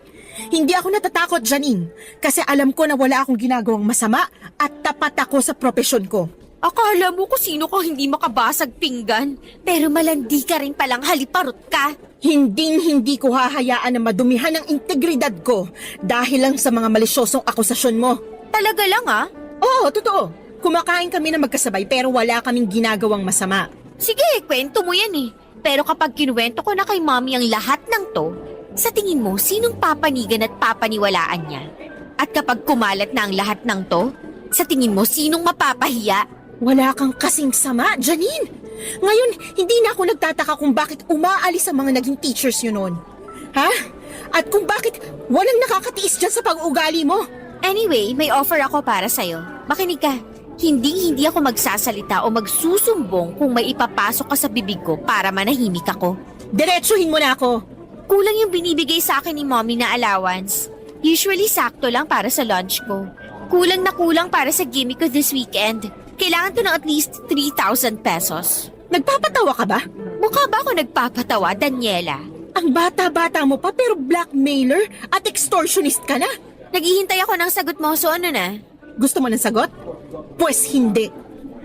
Hindi ako natatakot, Janine. Kasi alam ko na wala akong ginagawang masama at tapat ako sa propesyon ko. Akala mo kung sino ka hindi makabasag pinggan, pero malandi ka rin palang haliparot ka. Hindi ko hahayaan na madumihan ang integridad ko dahil lang sa mga malisyosong akusasyon mo. Talaga lang ah? Oo, totoo. Kumakain kami na magkasabay pero wala kaming ginagawang masama. Sige, kwento mo yan eh. Pero kapag kinuwento ko na kay Mommy ang lahat ng to, sa tingin mo, sinong papanigan at papaniwalaan niya? At kapag kumalat na ang lahat ng to, sa tingin mo, sinong mapapahiya? Wala kang kasing sama, Janine. Ngayon, hindi na ako nagtataka kung bakit umaalis ang mga naging teachers yun noon. Ha? At kung bakit walang nakakatiis dyan sa pag-ugali mo. Anyway, may offer ako para sa'yo. Makinig ka. Hindi ako magsasalita o magsusumbong kung may ipapasok ka sa bibig ko para manahimik ako. Diretsuhin mo na ako. Kulang yung binibigay sa akin ni Mommy na allowance. Usually sakto lang para sa lunch ko. Kulang na kulang para sa gimmick ko this weekend. Kailangan ko ng at least 3,000 pesos. Nagpapatawa ka ba? Mukha ba ako nagpapatawa, Daniela? Ang bata-bata mo pa pero blackmailer at extortionist ka na. Naghihintay ako ng sagot mo, so ano na? Gusto mo ng sagot? Pues hindi.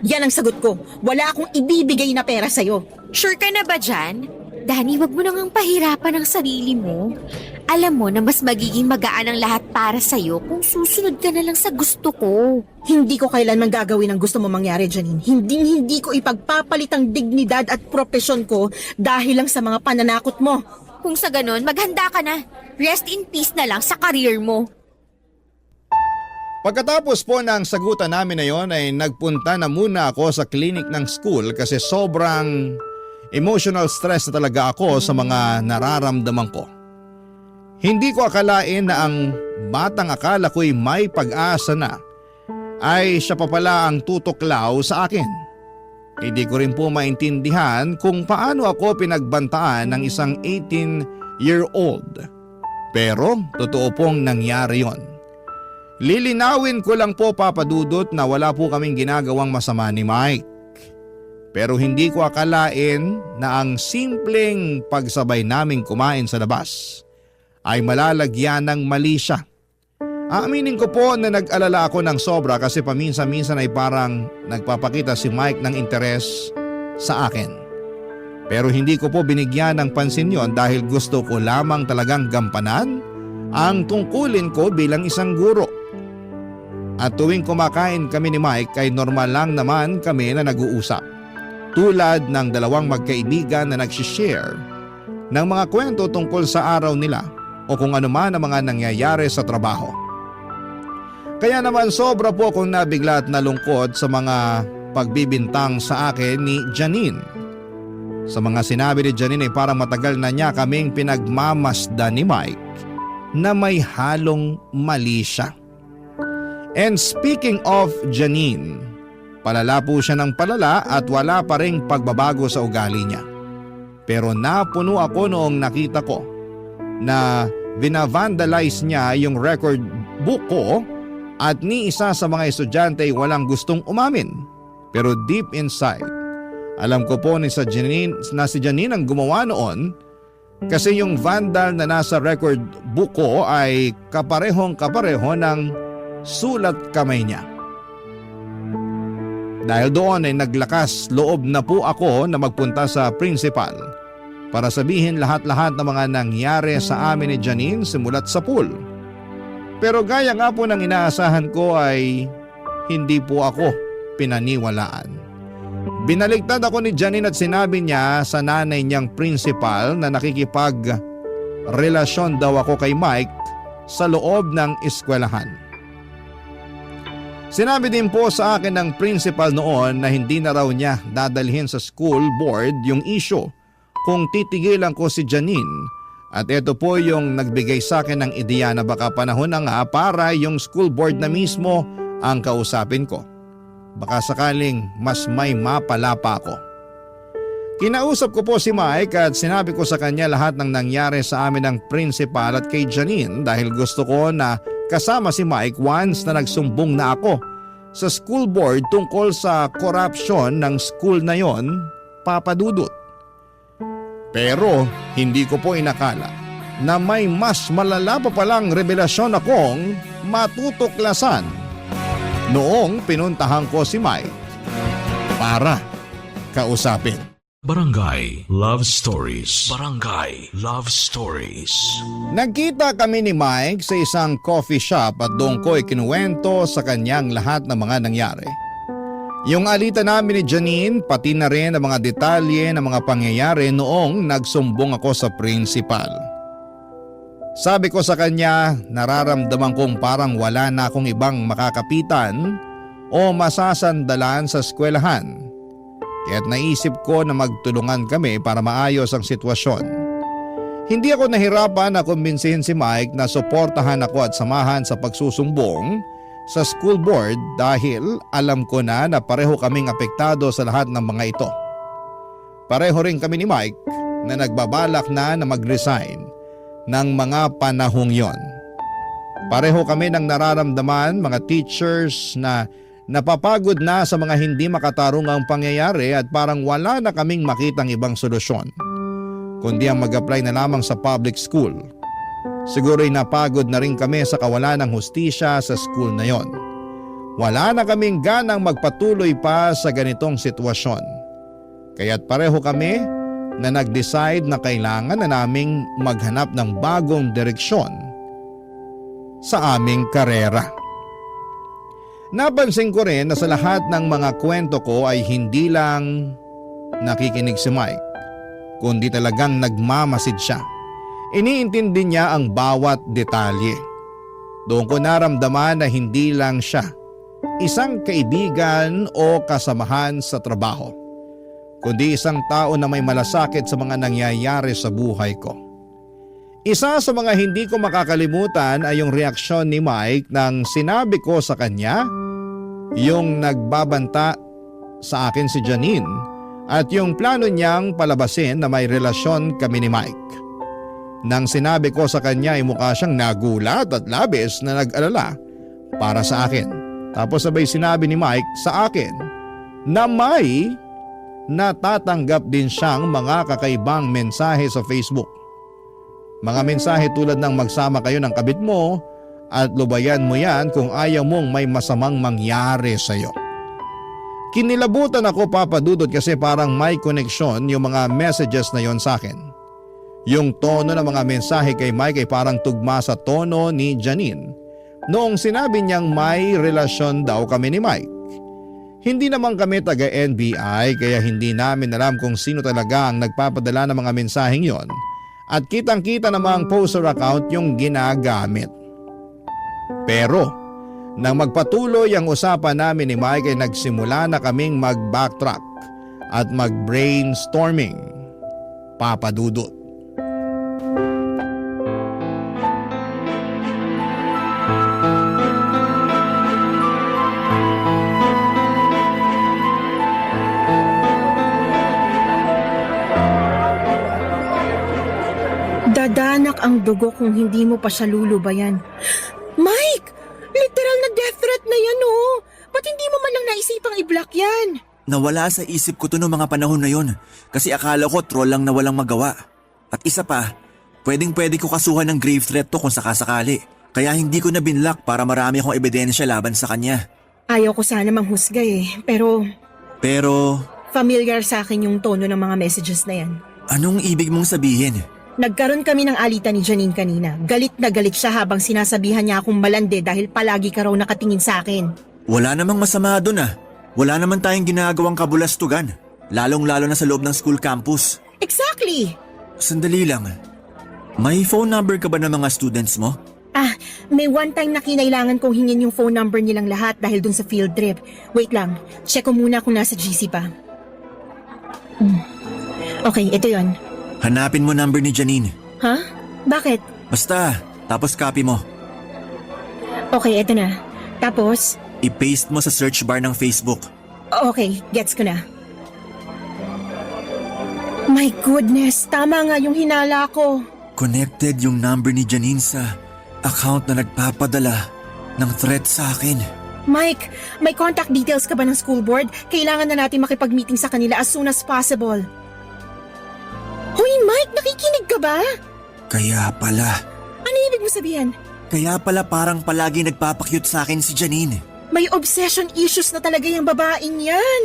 Yan ang sagot ko. Wala akong ibibigay na pera sa'yo. Sure ka na ba dyan? Danny, wag mo nang pahirapan ang sarili mo. Alam mo na mas magiging magaan ang lahat para sa'yo kung susunod ka na lang sa gusto ko. Hindi ko kailanman gagawin ang gusto mo mangyari, Janine. Hindi ko ipagpapalit ang dignidad at propesyon ko dahil lang sa mga pananakot mo. Kung sa ganon, maghanda ka na. Rest in peace na lang sa career mo. Pagkatapos po ng sagutan namin na yon ay nagpunta na muna ako sa clinic ng school kasi sobrang emotional stress na talaga ako sa mga nararamdaman ko. Hindi ko akalain na ang batang akala ko'y may pag-asa na ay siya pa pala ang tutuklaw sa akin. Hindi ko rin po maintindihan kung paano ako pinagbantaan ng isang 18-year-old. Pero totoo pong nangyari yon. Lilinawin ko lang po, Papa Dudut, na wala po kaming ginagawang masama ni Mike. Pero hindi ko akalain na ang simpleng pagsabay naming kumain sa labas ay malalagyan ng mali siya. Aaminin ko po na nag-alala ako ng sobra kasi paminsan-minsan ay parang nagpapakita si Mike ng interes sa akin. Pero hindi ko po binigyan ng pansin yon dahil gusto ko lamang talagang gampanan ang tungkulin ko bilang isang guro. At tuwing kumakain kami ni Mike ay normal lang naman kami na nag-uusap. Tulad ng dalawang magkaibigan na nagsishare ng mga kwento tungkol sa araw nila o kung ano man ang mga nangyayari sa trabaho. Kaya naman sobra po akong nabigla at nalungkot sa mga pagbibintang sa akin ni Janine. Sa mga sinabi ni Janine ay parang matagal na niya kaming pinagmamasdan ni Mike na may halong mali siya. And speaking of Janine, palala po siya ng palala at wala pa ring pagbabago sa ugali niya. Pero napuno ako noong nakita ko na vinavandalize niya yung record book ko at ni isa sa mga estudyante ay walang gustong umamin. Pero deep inside, alam ko po na si Janine ang gumawa noon kasi yung vandal na nasa record book ko ay kapareho ng sulat kamay niya. Dahil doon ay naglakas loob na po ako na magpunta sa principal para sabihin lahat-lahat ng mga nangyari sa amin ni Janine simulat sa pool. Pero gaya nga po ng inaasahan ko ay hindi po ako pinaniwalaan. Binaligtad ako ni Janine at sinabi niya sa nanay niyang principal na nakikipag-relasyon daw ako kay Mike sa loob ng eskwelahan. Sinabi din po sa akin ng principal noon na hindi na raw niya dadalhin sa school board yung issue kung titigilan ko si Janine. At ito po yung nagbigay sa akin ng ideya na baka panahon na nga para yung school board na mismo ang kausapin ko. Baka sakaling mas may mapala pa ako. Kinausap ko po si Mike at sinabi ko sa kanya lahat ng nangyari sa amin ng principal at kay Janine dahil gusto ko na kasama si Mike once na nagsumbong na ako sa school board tungkol sa corruption ng school na yon, Papa Dudut. Pero hindi ko po inakala na may mas malala pa palang revelasyon akong matutuklasan noong pinuntahan ko si Mike para kausapin. Barangay Love Stories. Barangay Love Stories. Nagkita kami ni Mike sa isang coffee shop at doon ko ikinuwento sa kanyang lahat ng mga nangyari. Yung alita namin ni Janine pati na rin ang mga detalye ng mga pangyayari noong nagsumbong ako sa principal. Sabi ko sa kanya, nararamdaman kong parang wala na akong ibang makakapitan o masasandalan sa eskwelahan. Kaya't naisip ko na magtulungan kami para maayos ang sitwasyon. Hindi ako nahirapan na kumbinsihin si Mike na suportahan ako at samahan sa pagsusumbong sa school board dahil alam ko na pareho kaming apektado sa lahat ng mga ito. Pareho rin kami ni Mike na nagbabalak na mag-resign ng mga panahong yon. Pareho kami ng nararamdaman mga teachers na napapagod na sa mga hindi makatarungang pangyayari at parang wala na kaming makitang ibang solusyon kundi ang mag-apply na lamang sa public school. Siguro'y napagod na rin kami sa kawalan ng hustisya sa school na yon. Wala na kaming ganang magpatuloy pa sa ganitong sitwasyon. Kaya't pareho kami na nag-decide na kailangan na naming maghanap ng bagong direksyon sa aming karera. Napansin ko rin na sa lahat ng mga kwento ko ay hindi lang nakikinig si Mike, kundi talagang nagmamasid siya. Iniintindi niya ang bawat detalye. Doon ko naramdaman na hindi lang siya isang kaibigan o kasamahan sa trabaho, kundi isang tao na may malasakit sa mga nangyayari sa buhay ko. Isa sa mga hindi ko makakalimutan ay yung reaksyon ni Mike nang sinabi ko sa kanya yung nagbabanta sa akin si Janine at yung plano niyang palabasin na may relasyon kami ni Mike. Nang sinabi ko sa kanya ay mukha siyang nagulat at labis na nag-alala para sa akin. Tapos sabay sinabi ni Mike sa akin na may natatanggap din siyang mga kakaibang mensahe sa Facebook. Mga mensahe tulad ng magsama kayo ng kabit mo at lubayan mo yan kung ayaw mong may masamang mangyari sa'yo. Kinilabutan ako, Papa Dudut, kasi parang may koneksyon yung mga messages na yon sa akin. Yung tono ng mga mensahe kay Mike ay parang tugma sa tono ni Janine noong sinabi niyang may relasyon daw kami ni Mike. Hindi naman kami taga-NBI kaya hindi namin alam kung sino talaga ang nagpapadala ng mga mensaheng yon. At kitang-kita namang poster account yung ginagamit. Pero nang magpatuloy ang usapan namin ni Mike ay nagsimula na kaming mag-backtrack at mag-brainstorming, Papa Dudut. Dadanak ang dugo kung hindi mo pa siya lulubayan. Mike! Literal na death threat na yan, oh! Ba't hindi mo man lang naisipang i-block yan? Nawala sa isip ko to noong mga panahon na yon kasi akala ko troll lang na walang magawa. At isa pa, pwedeng-pwede ko kasuhan ng grave threat to kung sakasakali. Kaya hindi ko na binlock para marami akong ebidensya laban sa kanya. Ayaw ko sana manghusga eh, pero Pero, familiar sa akin yung tono ng mga messages na yan. anong ibig mong sabihin? Nagkaroon kami ng alitan ni Janine kanina. Galit na galit siya habang sinasabihan niya akong malande dahil palagi ka raw nakatingin sa akin. Wala namang masama doon ah. Wala naman tayong ginagawang kabulastugan. Lalong-lalo na sa loob ng school campus. Exactly! Sandali lang. May phone number ka ba ng mga students mo? May one time na kinailangan kong hingin yung phone number nilang lahat dahil dun sa field trip. Wait lang, check ko muna kung nasa GC pa. Okay, ito yon. Hanapin mo number ni Janine. Ha? Bakit? Basta, tapos copy mo. Okay, ito na. Tapos? I-paste mo sa search bar ng Facebook. Okay, gets ko na. My goodness, tama nga yung hinala ko. Connected yung number ni Janine sa account na nagpapadala ng threat sa akin. Mike, may contact details ka ba ng school board? Kailangan na natin makipag-meeting sa kanila as soon as possible. Hoy Mike, nakikinig ka ba? Kaya pala. Ano ibig mo sabihin? Kaya pala parang palagi nagpapakyut sa akin si Janine. May obsession issues na talaga yung babaeng yan.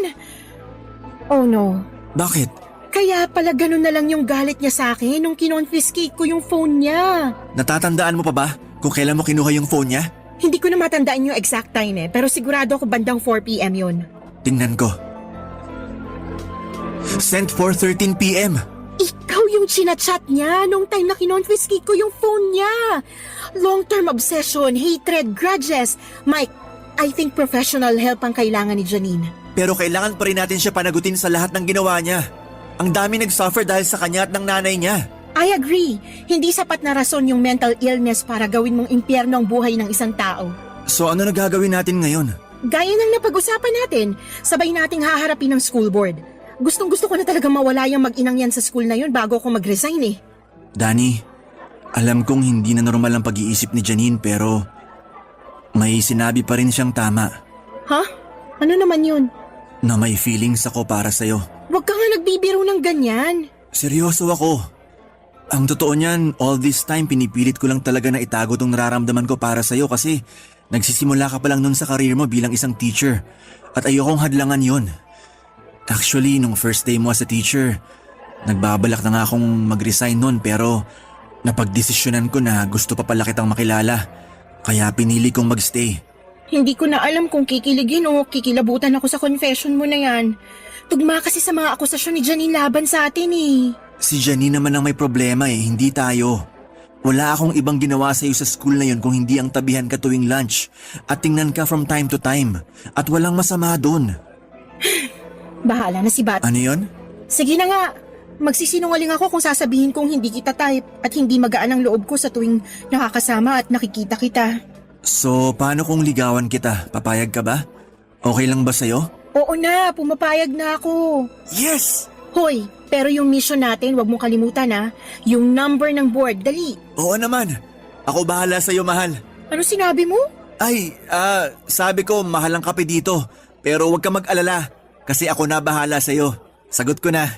Oh no. Bakit? Kaya pala ganun na lang yung galit niya sa akin nung kinonfiscate ko yung phone niya. Natatandaan mo pa ba kung kailan mo kinuha yung phone niya? Hindi ko na matandaan yung exact time pero sigurado ako bandang 4 p.m. yun. Tingnan ko. Sent 4:13 p.m. Ikaw yung chinachat niya nung time na kinonfiscate ko yung phone niya. Long-term obsession, hatred, grudges. Mike, I think professional help ang kailangan ni Janine. Pero kailangan pa rin natin siya panagutin sa lahat ng ginawa niya. Ang dami nag-suffer dahil sa kanya at ng nanay niya. I agree. Hindi sapat na rason yung mental illness para gawin mong impyerno ang buhay ng isang tao. So ano na gagawin natin ngayon? Gaya ng napag-usapan natin, sabay nating haharapin ng school board. Gustong-gusto ko na talaga mawala yung mag-inang yan sa school na yun bago ako mag-resign eh. Danny, alam kong hindi na normal ang pag-iisip ni Janine pero may sinabi pa rin siyang tama. Ha? Ano naman yun? Na may feelings ako para sa'yo. Huwag ka nga nagbibiro ng ganyan. Seryoso ako. Ang totoo niyan, all this time pinipilit ko lang talaga na itago tong nararamdaman ko para sa'yo kasi Nagsisimula ka pa lang nun sa karir mo bilang isang teacher at ayokong hadlangan yon. Actually, nung first day mo as a teacher, nagbabalak na nga akong mag-resign nun pero napagdesisyonan ko na gusto pa pala kitang makilala. Kaya pinili kong magstay. Hindi ko na alam kung kikiligin o kikilabutan ako sa confession mo na yan. Tugma kasi sa mga akusasyon ni Janine laban sa atin eh. Si Janine naman ang may problema hindi tayo. Wala akong ibang ginawa sa iyo sa school na yon kung hindi ang tabihan ka tuwing lunch at tingnan ka from time to time. At walang masama doon. Bahala na si Bat. Ano yon? Sige na nga. Magsisinungaling ako kung sasabihin kong hindi kita type at hindi magaan ang loob ko sa tuwing nakakasama at nakikita kita. So, paano kung ligawan kita? Papayag ka ba? Okay lang ba sa'yo? Oo na, pumapayag na ako. Yes! Hoy, pero yung mission natin, wag mong kalimutan ha. Yung number ng board, dali. Oo naman. Ako bahala sa'yo, mahal. Ano sinabi mo? Ay, sabi ko mahal ang kape dito. Pero huwag ka mag-alala. Kasi ako na bahala sa'yo. Sagot ko na.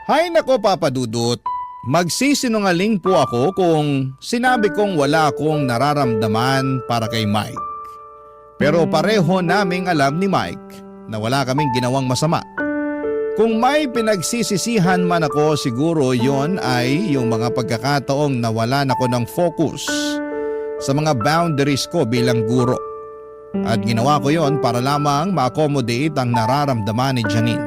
Hay nako Papa Dudut, magsisinungaling po ako kung sinabi kong wala akong nararamdaman para kay Mike. Pero pareho naming alam ni Mike na wala kaming ginawang masama. Kung may pinagsisisihan man ako, siguro yon ay yung mga pagkakataong nawalan ako ng focus sa mga boundaries ko bilang guro. At ginawa ko yon para lamang ma-accommodate ang nararamdaman ni Janine.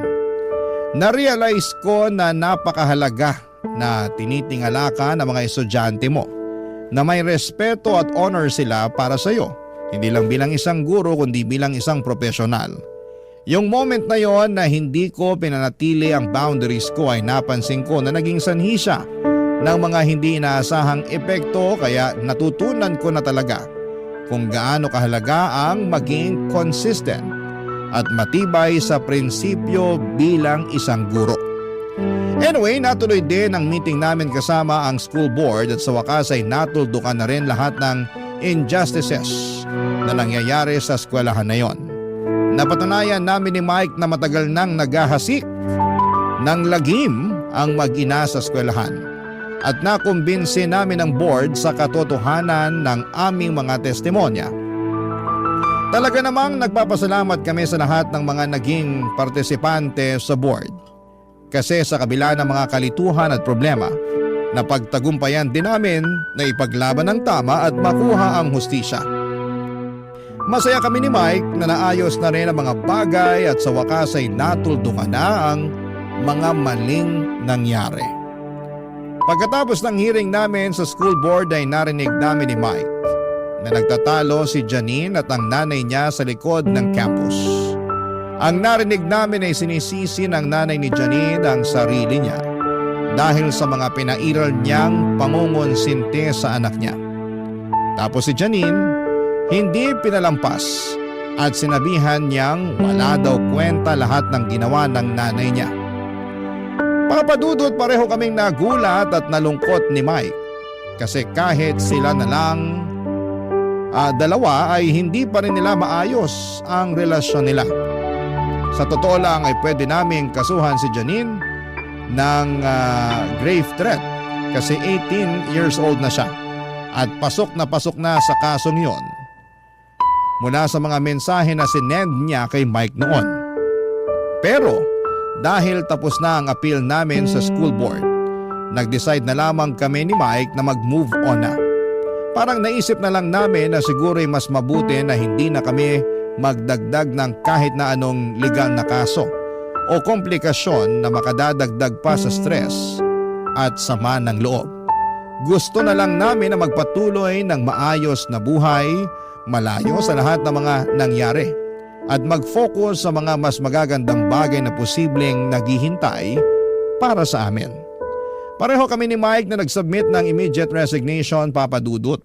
Na-realize ko na napakahalaga na tinitingala ka ng mga estudyante mo, na may respeto at honor sila para sa iyo, hindi lang bilang isang guro kundi bilang isang profesional. Yung moment na yon na hindi ko pinanatili ang boundaries ko ay napansin ko na naging sanhi siya ng mga hindi inaasahang epekto, kaya natutunan ko na talaga kung gaano kahalaga ang maging consistent at matibay sa prinsipyo bilang isang guro. Anyway, natuloy din ang meeting namin kasama ang school board at sa wakas ay natuldukan na rin lahat ng injustices na nangyayari sa eskwelahan na yon. Napatunayan namin ni Mike na matagal nang naghahasik ng lagim ang mag-ina sa eskwelahan. At nakumbinsi namin ang board sa katotohanan ng aming mga testimonya. Talaga namang nagpapasalamat kami sa lahat ng mga naging partisipante sa board. Kasi sa kabila ng mga kalituhan at problema, napagtagumpayan din namin na ipaglaban ng tama at makuha ang hustisya. Masaya kami ni Mike na naayos na rin ang mga bagay at sa wakas ay natuldukan na ang mga maling nangyari. Pagkatapos ng hearing namin sa school board ay narinig namin ni Mike na nagtatalo si Janine at ang nanay niya sa likod ng campus. Ang narinig namin ay sinisisi ng nanay ni Janine ang sarili niya dahil sa mga pinairal niyang pangungonsinte sa anak niya. Tapos si Janine hindi pinalampas at sinabihan niyang wala daw kwenta lahat ng ginawa ng nanay niya. Papadudot, pareho kaming nagulat at nalungkot ni Mike kasi kahit sila na lang dalawa ay hindi pa rin nila maayos ang relasyon nila. Sa totoo lang ay pwede naming kasuhan si Janine ng grave threat kasi 18 years old na siya at pasok na sa kasong yon mula sa mga mensahe na sinend niya kay Mike noon. Pero dahil tapos na ang appeal namin sa school board, nag-decide na lamang kami ni Mike na mag-move on na. Parang naisip na lang namin na siguro ay mas mabuti na hindi na kami magdagdag ng kahit na anong legal na kaso o komplikasyon na makadadagdag pa sa stress at sama ng loob. Gusto na lang namin na magpatuloy ng maayos na buhay, malayo sa lahat ng mga nangyari, at mag-focus sa mga mas magagandang bagay na posibleng naghihintay para sa amin. Pareho kami ni Mike na nag-submit ng immediate resignation, Papa Dudut.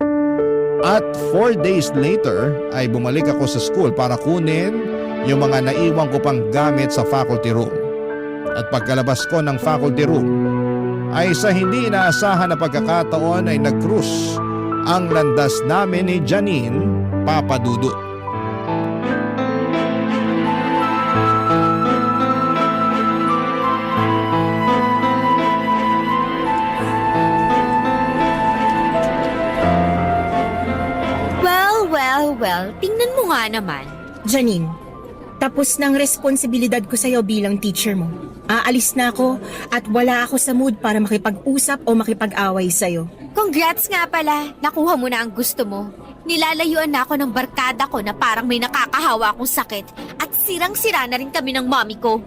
At 4 days later ay bumalik ako sa school para kunin yung mga naiwan ko pang gamit sa faculty room. At pagkalabas ko ng faculty room ay sa hindi inaasahan na pagkakataon ay nag-cruise ang landas namin ni Janine, Papa Dudut. naman. Janine, tapos ng responsibilidad ko sa'yo bilang teacher mo. Aalis na ako at wala ako sa mood para makipag-usap o makipag-away sa'yo. Congrats nga pala, nakuha mo na ang gusto mo. Nilalayuan na ako ng barkada ko na parang may nakakahawa akong sakit at sirang-sira na rin kami ng mommy ko.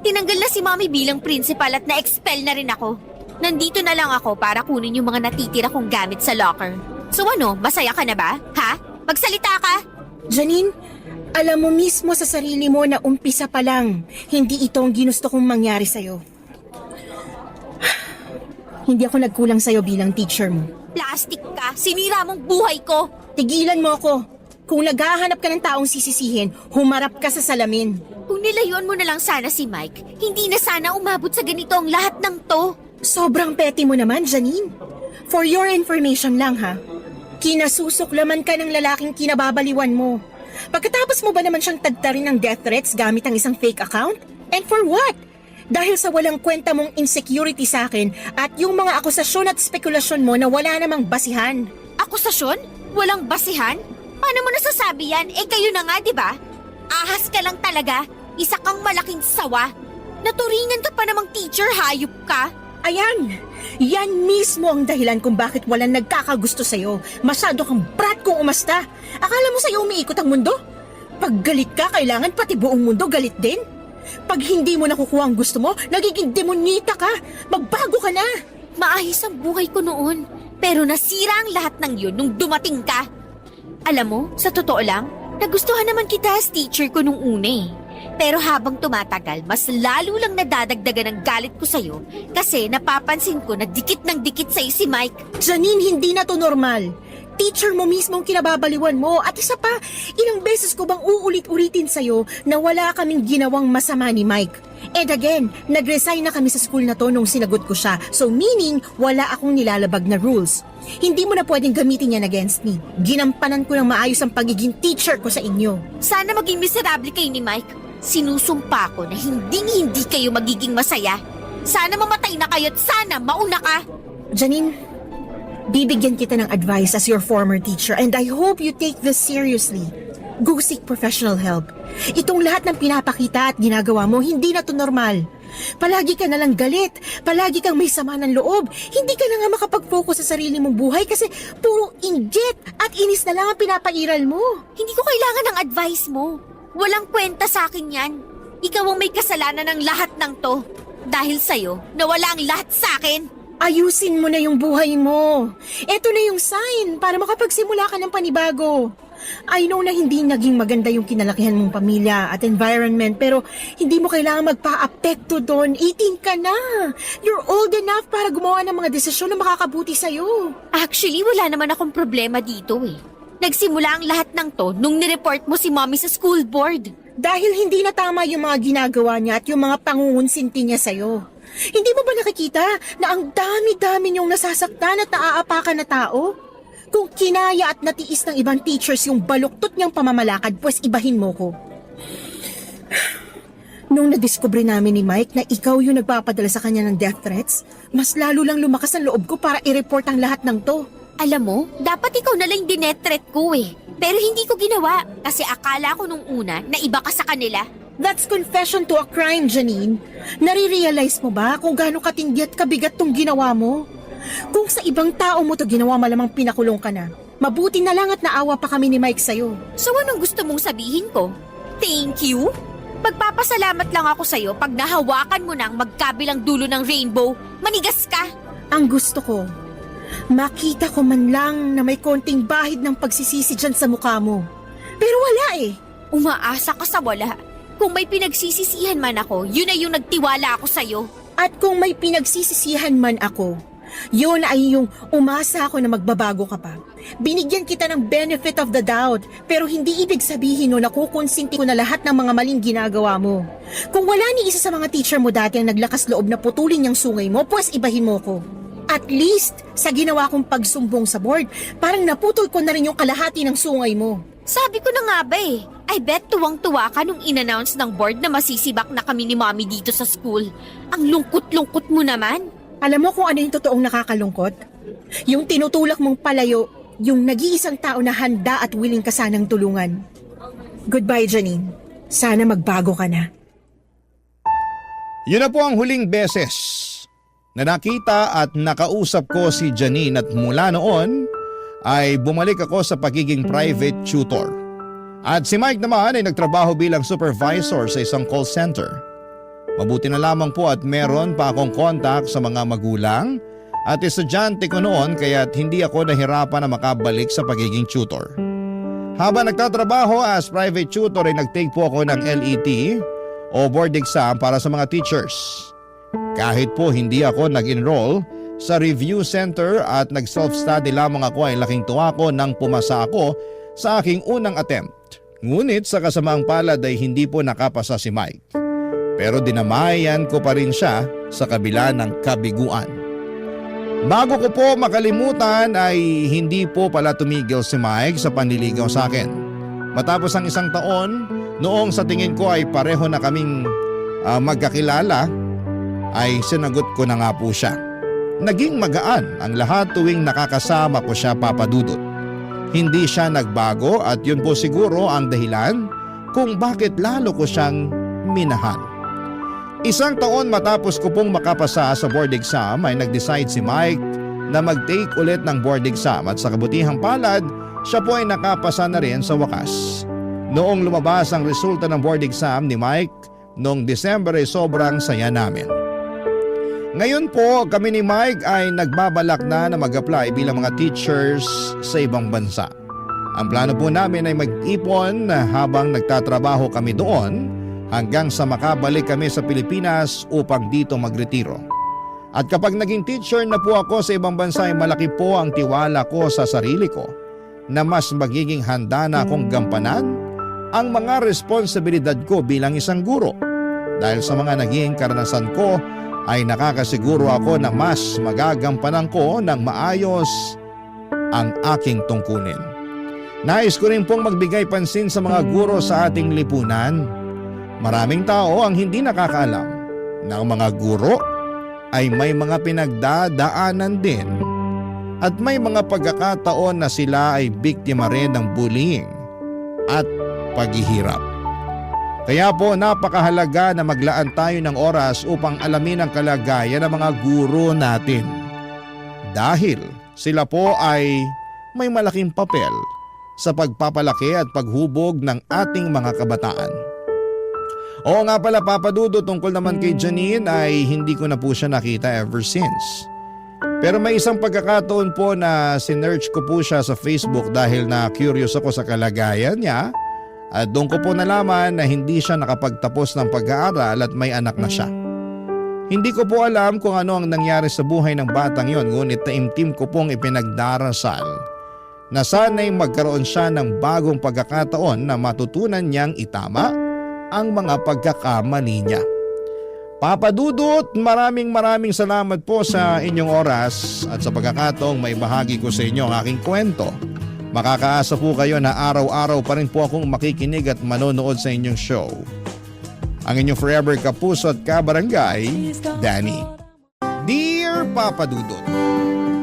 Tinanggal na si mommy bilang principal at na-expel na rin ako. Nandito na lang ako para kunin yung mga natitira kong gamit sa locker. So ano, masaya ka na ba? Ha? Magsalita ka? Janine, alam mo mismo sa sarili mo na umpisa pa lang, hindi ito ang ginusto kong mangyari sa'yo. Hindi ako nagkulang sa'yo bilang teacher mo. Plastic ka, sinira mong buhay ko. Tigilan mo ako. Kung naghahanap ka ng taong sisisihin, humarap ka sa salamin. Kung nilayuan mo na lang sana si Mike, hindi na sana umabot sa ganito ang lahat ng to. Sobrang petty mo naman, Janine. For your information lang ha, kinasusuklaman ka ng lalaking kinababaliwan mo. Pagkatapos mo ba naman siyang tagtarin ng death threats gamit ang isang fake account? And for what? Dahil sa walang kwenta mong insecurity sa akin at yung mga akusasyon at spekulasyon mo na wala namang basihan. Akusasyon? Walang basihan? Paano mo nasasabi yan? Eh kayo na nga, di ba? Ahas ka lang talaga. Isa kang malaking sawa. Naturingan ka pa namang teacher, hayop ka. Ayan! Yan mismo ang dahilan kung bakit walang nagkakagusto sa'yo. Masyado kang brat kung umasta. Akala mo sa'yo umiikot ang mundo? Pag galit ka, kailangan pati buong mundo galit din. Pag hindi mo nakukuha ang gusto mo, nagiging demonita ka. Magbago ka na. Maayos ang buhay ko noon. Pero nasira ang lahat ng yun nung dumating ka. Alam mo, sa totoo lang, nagustuhan naman kita as teacher ko nung una eh. Pero habang tumatagal, mas lalo lang nadadagdagan ang galit ko sa'yo kasi napapansin ko na dikit ng dikit sa'yo si Mike. Janine, hindi na to normal. Teacher mo mismo ang kinababaliwan mo. At isa pa, ilang beses ko bang uulit-ulitin sa'yo na wala kaming ginawang masama ni Mike. And again, nag-resign na kami sa school na to nung sinagot ko siya. So meaning, wala akong nilalabag na rules. Hindi mo na pwedeng gamitin yan against me. Ginampanan ko ng maayos ang pagiging teacher ko sa inyo. Sana maging miserable kayo ni Mike. Sinusumpa ko na hindi kayo magiging masaya. Sana mamatay na kayo at sana mauna ka. Janine, bibigyan kita ng advice as your former teacher and I hope you take this seriously. Go seek professional help. Itong lahat ng pinapakita at ginagawa mo, hindi na to normal. Palagi ka nalang galit, palagi kang may sama ng loob, hindi ka na nga makapag-focus sa sarili mong buhay kasi puro inggit at inis na lang ang pinapairal mo. Hindi ko kailangan ng advice mo. Walang kwenta sa akin yan. Ikaw ang may kasalanan ng lahat ng to. Dahil sa'yo, nawala ang lahat sa akin. Ayusin mo na yung buhay mo. Ito na yung sign para makapagsimula ka ng panibago. I know na hindi naging maganda yung kinalakihan mong pamilya at environment pero hindi mo kailangan magpa-apekto doon. 18 ka na. You're old enough para gumawa ng mga desisyon na makakabuti sa'yo. Actually, wala naman akong problema dito eh. Nagsimula ang lahat ng to nung nireport mo si mommy sa school board. Dahil hindi na tama yung mga ginagawa niya at yung mga pangungunsinti niya sa'yo. Hindi mo ba nakikita na ang dami-dami niyong nasasaktan at naaapakan na tao? Kung kinaya at natiis ng ibang teachers yung baluktot niyang pamamalakad, pues ibahin mo ko. Nung nadiskubre namin ni Mike na ikaw yung nagpapadala sa kanya ng death threats, mas lalo lang lumakas ang loob ko para i-report ang lahat ng to. Alam mo, dapat ikaw na lang dinetret ko eh. Pero hindi ko ginawa kasi akala ko nung una na iba ka sa kanila. That's confession to a crime, Janine. Nare-realize mo ba kung gaano katindi at kabigat tong ginawa mo? Kung sa ibang tao mo to ginawa, malamang pinakulong ka na. Mabuti na lang at naawa pa kami ni Mike sa'yo. So anong gusto mong sabihin ko? Thank you? Magpapasalamat lang ako sa'yo pag nahawakan mo na ang magkabilang dulo ng rainbow. Manigas ka! Ang gusto ko, makita ko man lang na may konting bahid ng pagsisisi dyan sa mukha mo. Pero wala eh. Umaasa ka sa wala. Kung may pinagsisisihan man ako, yun ay yung nagtiwala ako sa'yo. At kung may pinagsisisihan man ako, yun ay yung umasa ako na magbabago ka pa. Binigyan kita ng benefit of the doubt, pero hindi ibig sabihin no na kukonsinti ko na lahat ng mga maling ginagawa mo. Kung wala ni isa sa mga teacher mo dati ang naglakas loob na putulin yung sungay mo, pues ibahin mo ko. At least, sa ginawa kong pagsumbong sa board, parang naputol ko na rin yung kalahati ng sungay mo. Sabi ko na nga ba eh. I bet tuwang-tuwa ka nung in-announce ng board na masisibak na kami ni mommy dito sa school. Ang lungkot-lungkot mo naman. Alam mo kung ano yung totoong nakakalungkot? Yung tinutulak mong palayo, yung nag-iisang tao na handa at willing ka sanang tulungan. Goodbye, Janine. Sana magbago ka na. Yun na po ang huling beses na nakita at nakausap ko si Janine at mula noon ay bumalik ako sa pagiging private tutor. At si Mike naman ay nagtrabaho bilang supervisor sa isang call center. Mabuti na lamang po at meron pa akong contact sa mga magulang at estudyante ko noon kaya't hindi ako nahirapan na makabalik sa pagiging tutor. Habang nagtatrabaho as private tutor ay nagtake po ako ng LET o board exam para sa mga teachers. Kahit po hindi ako nag-enroll sa review center at nag-self-study lamang ako ay laking tuwa ko nang pumasa ako sa aking unang attempt. Ngunit sa kasamaang palad ay hindi po nakapasa si Mike. Pero dinamayan ko pa rin siya sa kabila ng kabiguan. Bago ko po makalimutan ay hindi po pala tumigil si Mike sa panliligaw sa akin. Matapos ang isang taon, noong sa tingin ko ay pareho na kaming magkakilala, ay sinagot ko na nga po siya. Naging magaan ang lahat tuwing nakakasama ko siya, Papa Dudut. Hindi siya nagbago at yun po siguro ang dahilan kung bakit lalo ko siyang minahal. Isang taon matapos ko pong makapasa sa board exam ay nag-decide si Mike na mag-take ulit ng board exam at sa kabutihang palad, siya po ay nakapasa na rin sa wakas. Noong lumabas ang resulta ng board exam ni Mike noong December ay sobrang saya namin. Ngayon po kami ni Mike ay nagbabalak na mag-apply bilang mga teachers sa ibang bansa. Ang plano po namin ay mag-ipon habang nagtatrabaho kami doon hanggang sa makabalik kami sa Pilipinas upang dito magretiro. At kapag naging teacher na po ako sa ibang bansa ay malaki po ang tiwala ko sa sarili ko na mas magiging handa na akong gampanan ang mga responsibilidad ko bilang isang guro. Dahil sa mga naging karanasan ko ay nakakasiguro ako na mas magagampanan ko ng maayos ang aking tungkulin. Nais ko rin pong magbigay pansin sa mga guro sa ating lipunan. Maraming tao ang hindi nakakaalam na ang mga guro ay may mga pinagdadaanan din at may mga pagkakataon na sila ay biktima rin ng bullying at paghihirap. Kaya po napakahalaga na maglaan tayo ng oras upang alamin ang kalagayan ng mga guro natin. Dahil sila po ay may malaking papel sa pagpapalaki at paghubog ng ating mga kabataan. Oo nga pala, Papa Dudo, tungkol naman kay Janine ay hindi ko na po siya nakita ever since. Pero may isang pagkakataon po na sinearch ko po siya sa Facebook dahil na curious ako sa kalagayan niya. At doon ko po nalaman na hindi siya nakapagtapos ng pag-aaral at may anak na siya. Hindi ko po alam kung ano ang nangyari sa buhay ng batang yon, ngunit taimtim ko pong ipinagdarasal na sana'y magkaroon siya ng bagong pagkakataon na matutunan niyang itama ang mga pagkakamali niya. Papa Dudut, maraming salamat po sa inyong oras at sa pagkakataong may bahagi ko sa inyo ang aking kwento. Makakaasa po kayo na araw-araw pa rin po akong makikinig at manonood sa inyong show. Ang inyong forever kapuso at kabarangay, Danny. Dear Papa Dudut,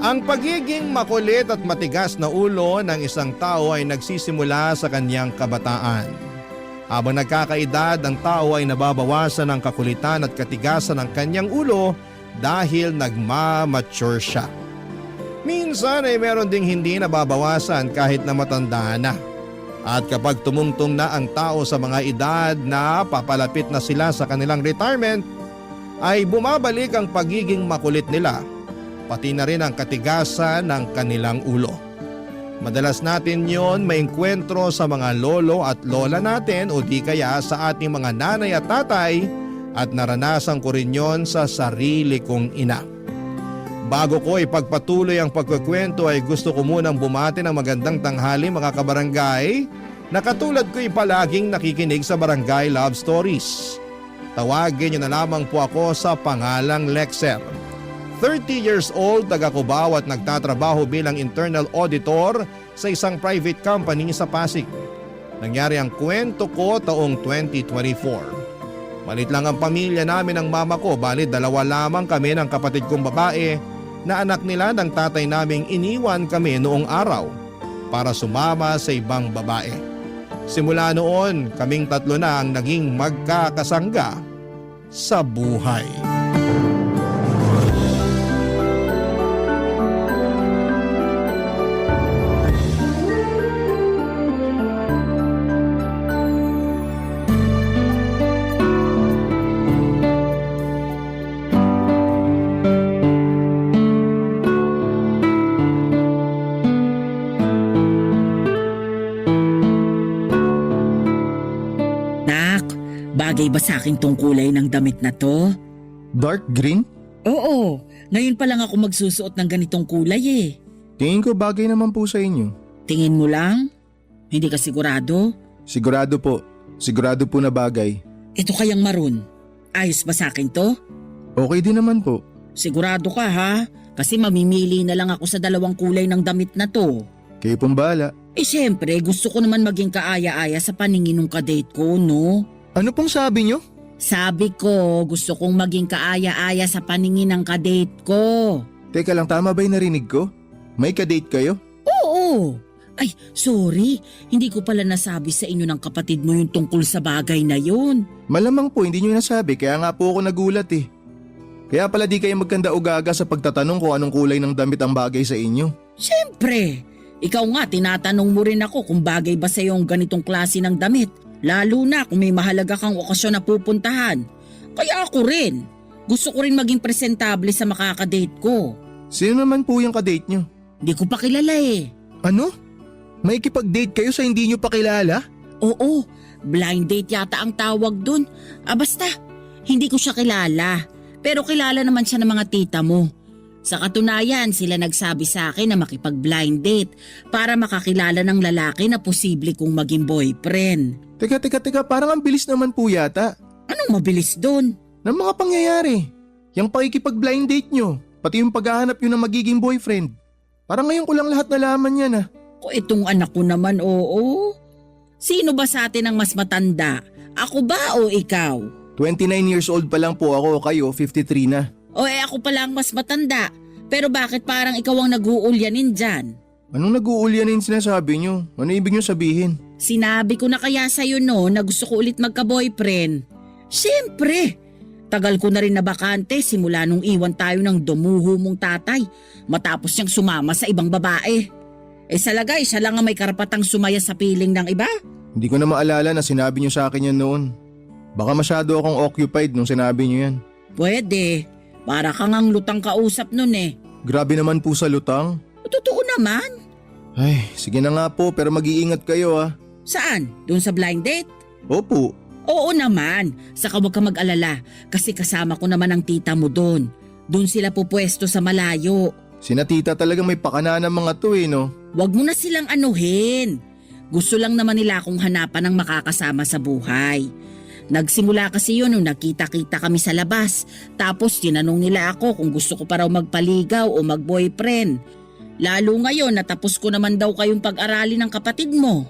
ang pagiging makulit at matigas na ulo ng isang tao ay nagsisimula sa kanyang kabataan. Habang nagkakaedad, ang tao ay nababawasan ng kakulitan at katigasan ng kanyang ulo dahil nagmamature siya. Minsan ay meron ding hindi nababawasan kahit na matanda na. At kapag tumungtong na ang tao sa mga edad na papalapit na sila sa kanilang retirement, ay bumabalik ang pagiging makulit nila, pati na rin ang katigasan ng kanilang ulo. Madalas natin yon maengkwentro sa mga lolo at lola natin o di kaya sa ating mga nanay at tatay at naranasan ko rin yon sa sarili kong ina. Bago ko ipagpatuloy ang pagkukwento ay gusto ko munang bumati ng magandang tanghali mga kabarangay na katulad ko'y palaging nakikinig sa Barangay Love Stories. Tawagin niyo na lamang po ako sa pangalang Lexer. 30 years old, taga Cubao at nagtatrabaho bilang internal auditor sa isang private company sa Pasig. Nangyari ang kwento ko taong 2024. Malit lang ang pamilya namin ng mama ko, balit 2 lamang kami ng kapatid kong babae na anak nila ng tatay naming iniwan kami noong araw para sumama sa ibang babae. Simula noon, kaming tatlo na ang naging magkakasangga sa buhay. Nak, bagay ba sa akin tong kulay ng damit na to? Dark green? Oo, ngayon pa lang ako magsusuot ng ganitong kulay eh. Tingin ko bagay naman po sa inyo. Tingin mo lang? Hindi ka sigurado? Sigurado po. Sigurado po na bagay. Ito kayang maroon. Ayos ba sa akin to? Okay din naman po. Sigurado ka ha? Kasi mamimili na lang ako sa dalawang kulay ng damit na to. Kayo pong bahala. Eh syempre, gusto ko naman maging kaaya-aya sa paningin ng kadate ko, no? Ano pong sabi nyo? Sabi ko, gusto kong maging kaaya-aya sa paningin ng kadate ko. Teka lang, tama ba yung narinig ko? May kadate kayo? Oo. Ay, sorry. Hindi ko pala nasabi sa inyo ng kapatid mo yung tungkol sa bagay na yun. Malamang po hindi nyo nasabi kaya nga po ako nagulat eh. Kaya pala di kayo magkanda o gaga sa pagtatanong kung anong kulay ng damit ang bagay sa inyo. Siyempre. Ikaw nga, tinatanong mo rin ako kung bagay ba sa yung ganitong klase ng damit. Lalo na kung may mahalaga kang okasyon na pupuntahan. Kaya ako rin. Gusto ko rin maging presentable sa makakadate ko. Sino naman po yung kadate nyo? Hindi ko pa kilala eh. Ano? May ikipag-date kayo sa hindi nyo pa kilala? Oo, blind date yata ang tawag dun. Basta, hindi ko siya kilala. Pero kilala naman siya ng mga tita mo. Sa katunayan, sila nagsabi sa akin na makipag-blind date para makakilala ng lalaki na posible kong maging boyfriend. Teka, parang ang bilis naman po yata. Anong mabilis dun? Ng mga pangyayari. Yung pakikipag-blind date nyo, pati yung paghahanap nyo ng magiging boyfriend. Parang ngayon ko lang lahat nalaman yan ah. O itong anak ko naman, oo. Sino ba sa atin ang mas matanda? Ako ba o ikaw? 29 years old pa lang po ako, kayo 53 na. O ako pala ang mas matanda. Pero bakit parang ikaw ang nag-uulyanin dyan? Anong nag-uulyanin sinasabi nyo? Ano ibig nyo sabihin? Sinabi ko na kaya sa'yo no na gusto ko ulit magka-boyfriend. Siyempre! Tagal ko na rin na bakante simula nung iwan tayo ng dumuho mong tatay matapos niyang sumama sa ibang babae. Sa lagay, siya lang ang may karapatang sumaya sa piling ng iba. Hindi ko na maalala na sinabi nyo sa akin yan noon. Baka masyado akong occupied nung sinabi nyo yan. Pwede. Para kang ang lutang kausap nun eh. Grabe naman po sa lutang. Totoo naman. Ay, sige na nga po pero mag-iingat kayo ah. Saan? Doon sa blind date? Opo. Oo naman. Saka huwag ka mag-alala kasi kasama ko naman ang tita mo doon. Doon sila pupwesto sa malayo. Sina tita talagang may pakana ng mga to eh no. Huwag mo na silang anuhin. Gusto lang naman nila akong hanapan ng makakasama sa buhay. Nagsimula kasi yun nung nakita-kita kami sa labas. Tapos tinanong nila ako kung gusto ko pa raw magpaligaw o mag-boyfriend. Lalo ngayon natapos ko naman daw kayong pag-aralin ng kapatid mo.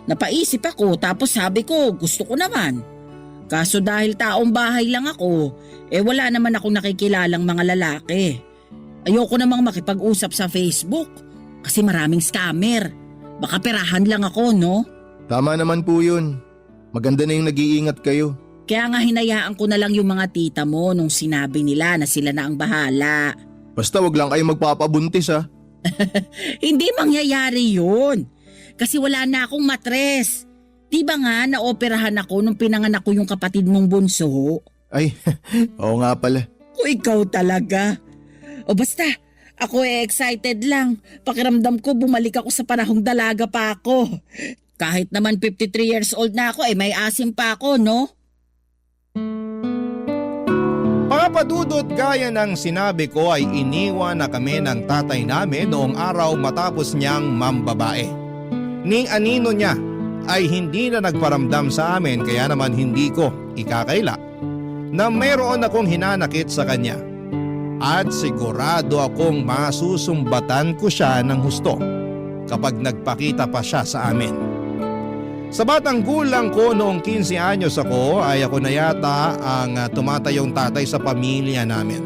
Napaisip ako tapos sabi ko gusto ko naman. Kaso dahil taong bahay lang ako, wala naman akong nakikilalang mga lalaki. Ayoko namang makipag-usap sa Facebook kasi maraming scammer. Baka perahan lang ako, no? Tama naman po yun. Maganda na yung nag-iingat kayo. Kaya nga hinayaan ko na lang yung mga tita mo nung sinabi nila na sila na ang bahala. Basta wag lang kayo magpapabuntis ah. Hindi mangyayari yun. Kasi wala na akong matres. Di ba nga naoperahan ako nung pinanganak ko yung kapatid mong bunso? Ay, oo nga pala. O ikaw talaga. O basta, ako excited lang. Pakiramdam ko bumalik ako sa panahong dalaga pa ako. Kahit naman 53 years old na ako, may asim pa ako, no? Papadudot gaya ng sinabi ko ay iniwan na kami ng tatay namin noong araw matapos niyang mambabae. Ni anino niya ay hindi na nagparamdam sa amin kaya naman hindi ko ikakaila na mayroon akong hinanakit sa kanya. At sigurado akong masusumbatan ko siya ng husto kapag nagpakita pa siya sa amin. Sa batang gulang ko noong 15 anyos ako ay ako na yata ang tumatayong tatay sa pamilya namin.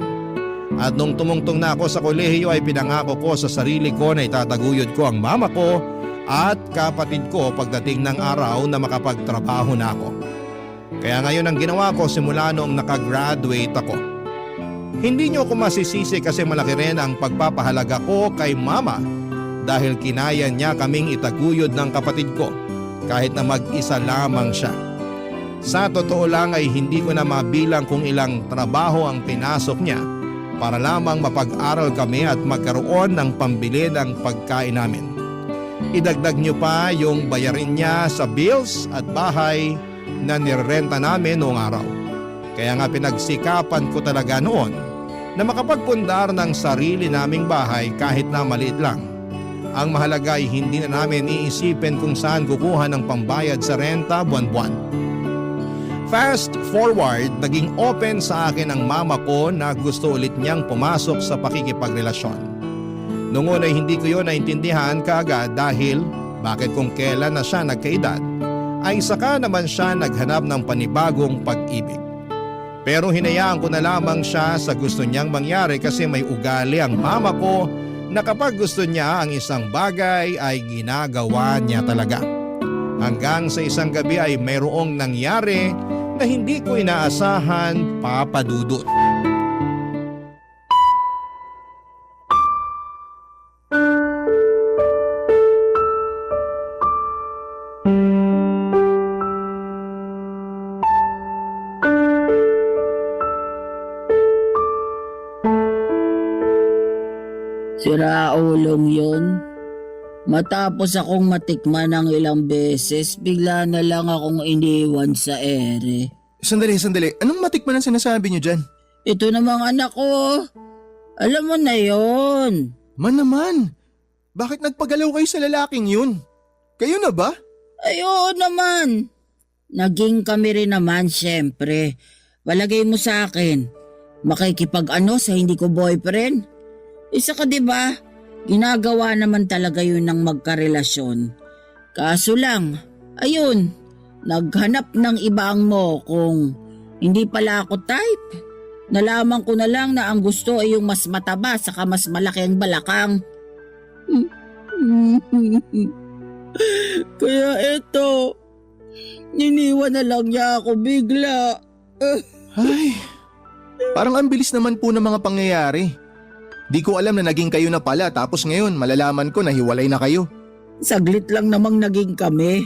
At nung tumungtong na ako sa kolehiyo ay pinangako ko sa sarili ko na itataguyod ko ang mama ko at kapatid ko pagdating ng araw na makapagtrabaho na ako. Kaya ngayon ang ginawa ko simula noong nakagraduate ako. Hindi niyo ako masisisi kasi malaki rin ang pagpapahalaga ko kay mama dahil kinaya niya kaming itaguyod ng kapatid ko kahit na mag-isa lamang siya. Sa totoo lang ay hindi ko na mabilang kung ilang trabaho ang pinasok niya para lamang mapag-aral kami at magkaroon ng pambili ng pagkain namin. Idagdag niyo pa yung bayarin niya sa bills at bahay na nirerenta namin noong araw. Kaya nga pinagsikapan ko talaga noon na makapagpundar ng sarili naming bahay kahit na maliit lang. Ang mahalaga ay hindi na namin iisipin kung saan kukuha ng pambayad sa renta buwan-buwan. Fast forward, naging open sa akin ang mama ko na gusto ulit niyang pumasok sa pakikipagrelasyon. Noong una ay hindi ko yun naintindihan kaagad dahil bakit kung kailan na siya nagkaedad ay saka naman siya naghanap ng panibagong pag-ibig. Pero hinayaan ko na lamang siya sa gusto niyang mangyari kasi may ugali ang mama ko na kapag gusto niya ang isang bagay ay ginagawa niya talaga. Hanggang sa isang gabi ay mayroong nangyari na hindi ko inaasahan, Papa Dudut. Siraulong yun. Matapos akong matikman ng ilang beses, bigla na lang akong iniwan sa ere. Sandali. Anong matikman ang sinasabi niyo dyan? Ito namang anak ko. Alam mo na yon. Man naman, bakit nagpagalaw kayo sa lalaking yun? Kayo na ba? Ay, oo naman. Naging kami rin naman, syempre. Walagay mo sa akin. Makikipag-ano sa hindi ko boyfriend? Isa ka, di ba? Ginagawa naman talaga yun ng magkarelasyon. Kaso lang, ayun, naghanap ng ibang mo kung hindi pala ako type. Nalaman ko na lang na ang gusto ay yung mas mataba saka mas malaki ang balakang. Kaya eto, niniwan na lang niya ako bigla. Ay, parang ang bilis naman po ng mga pangyayari. Di ko alam na naging kayo na pala tapos ngayon malalaman ko na hiwalay na kayo. Saglit lang namang naging kami.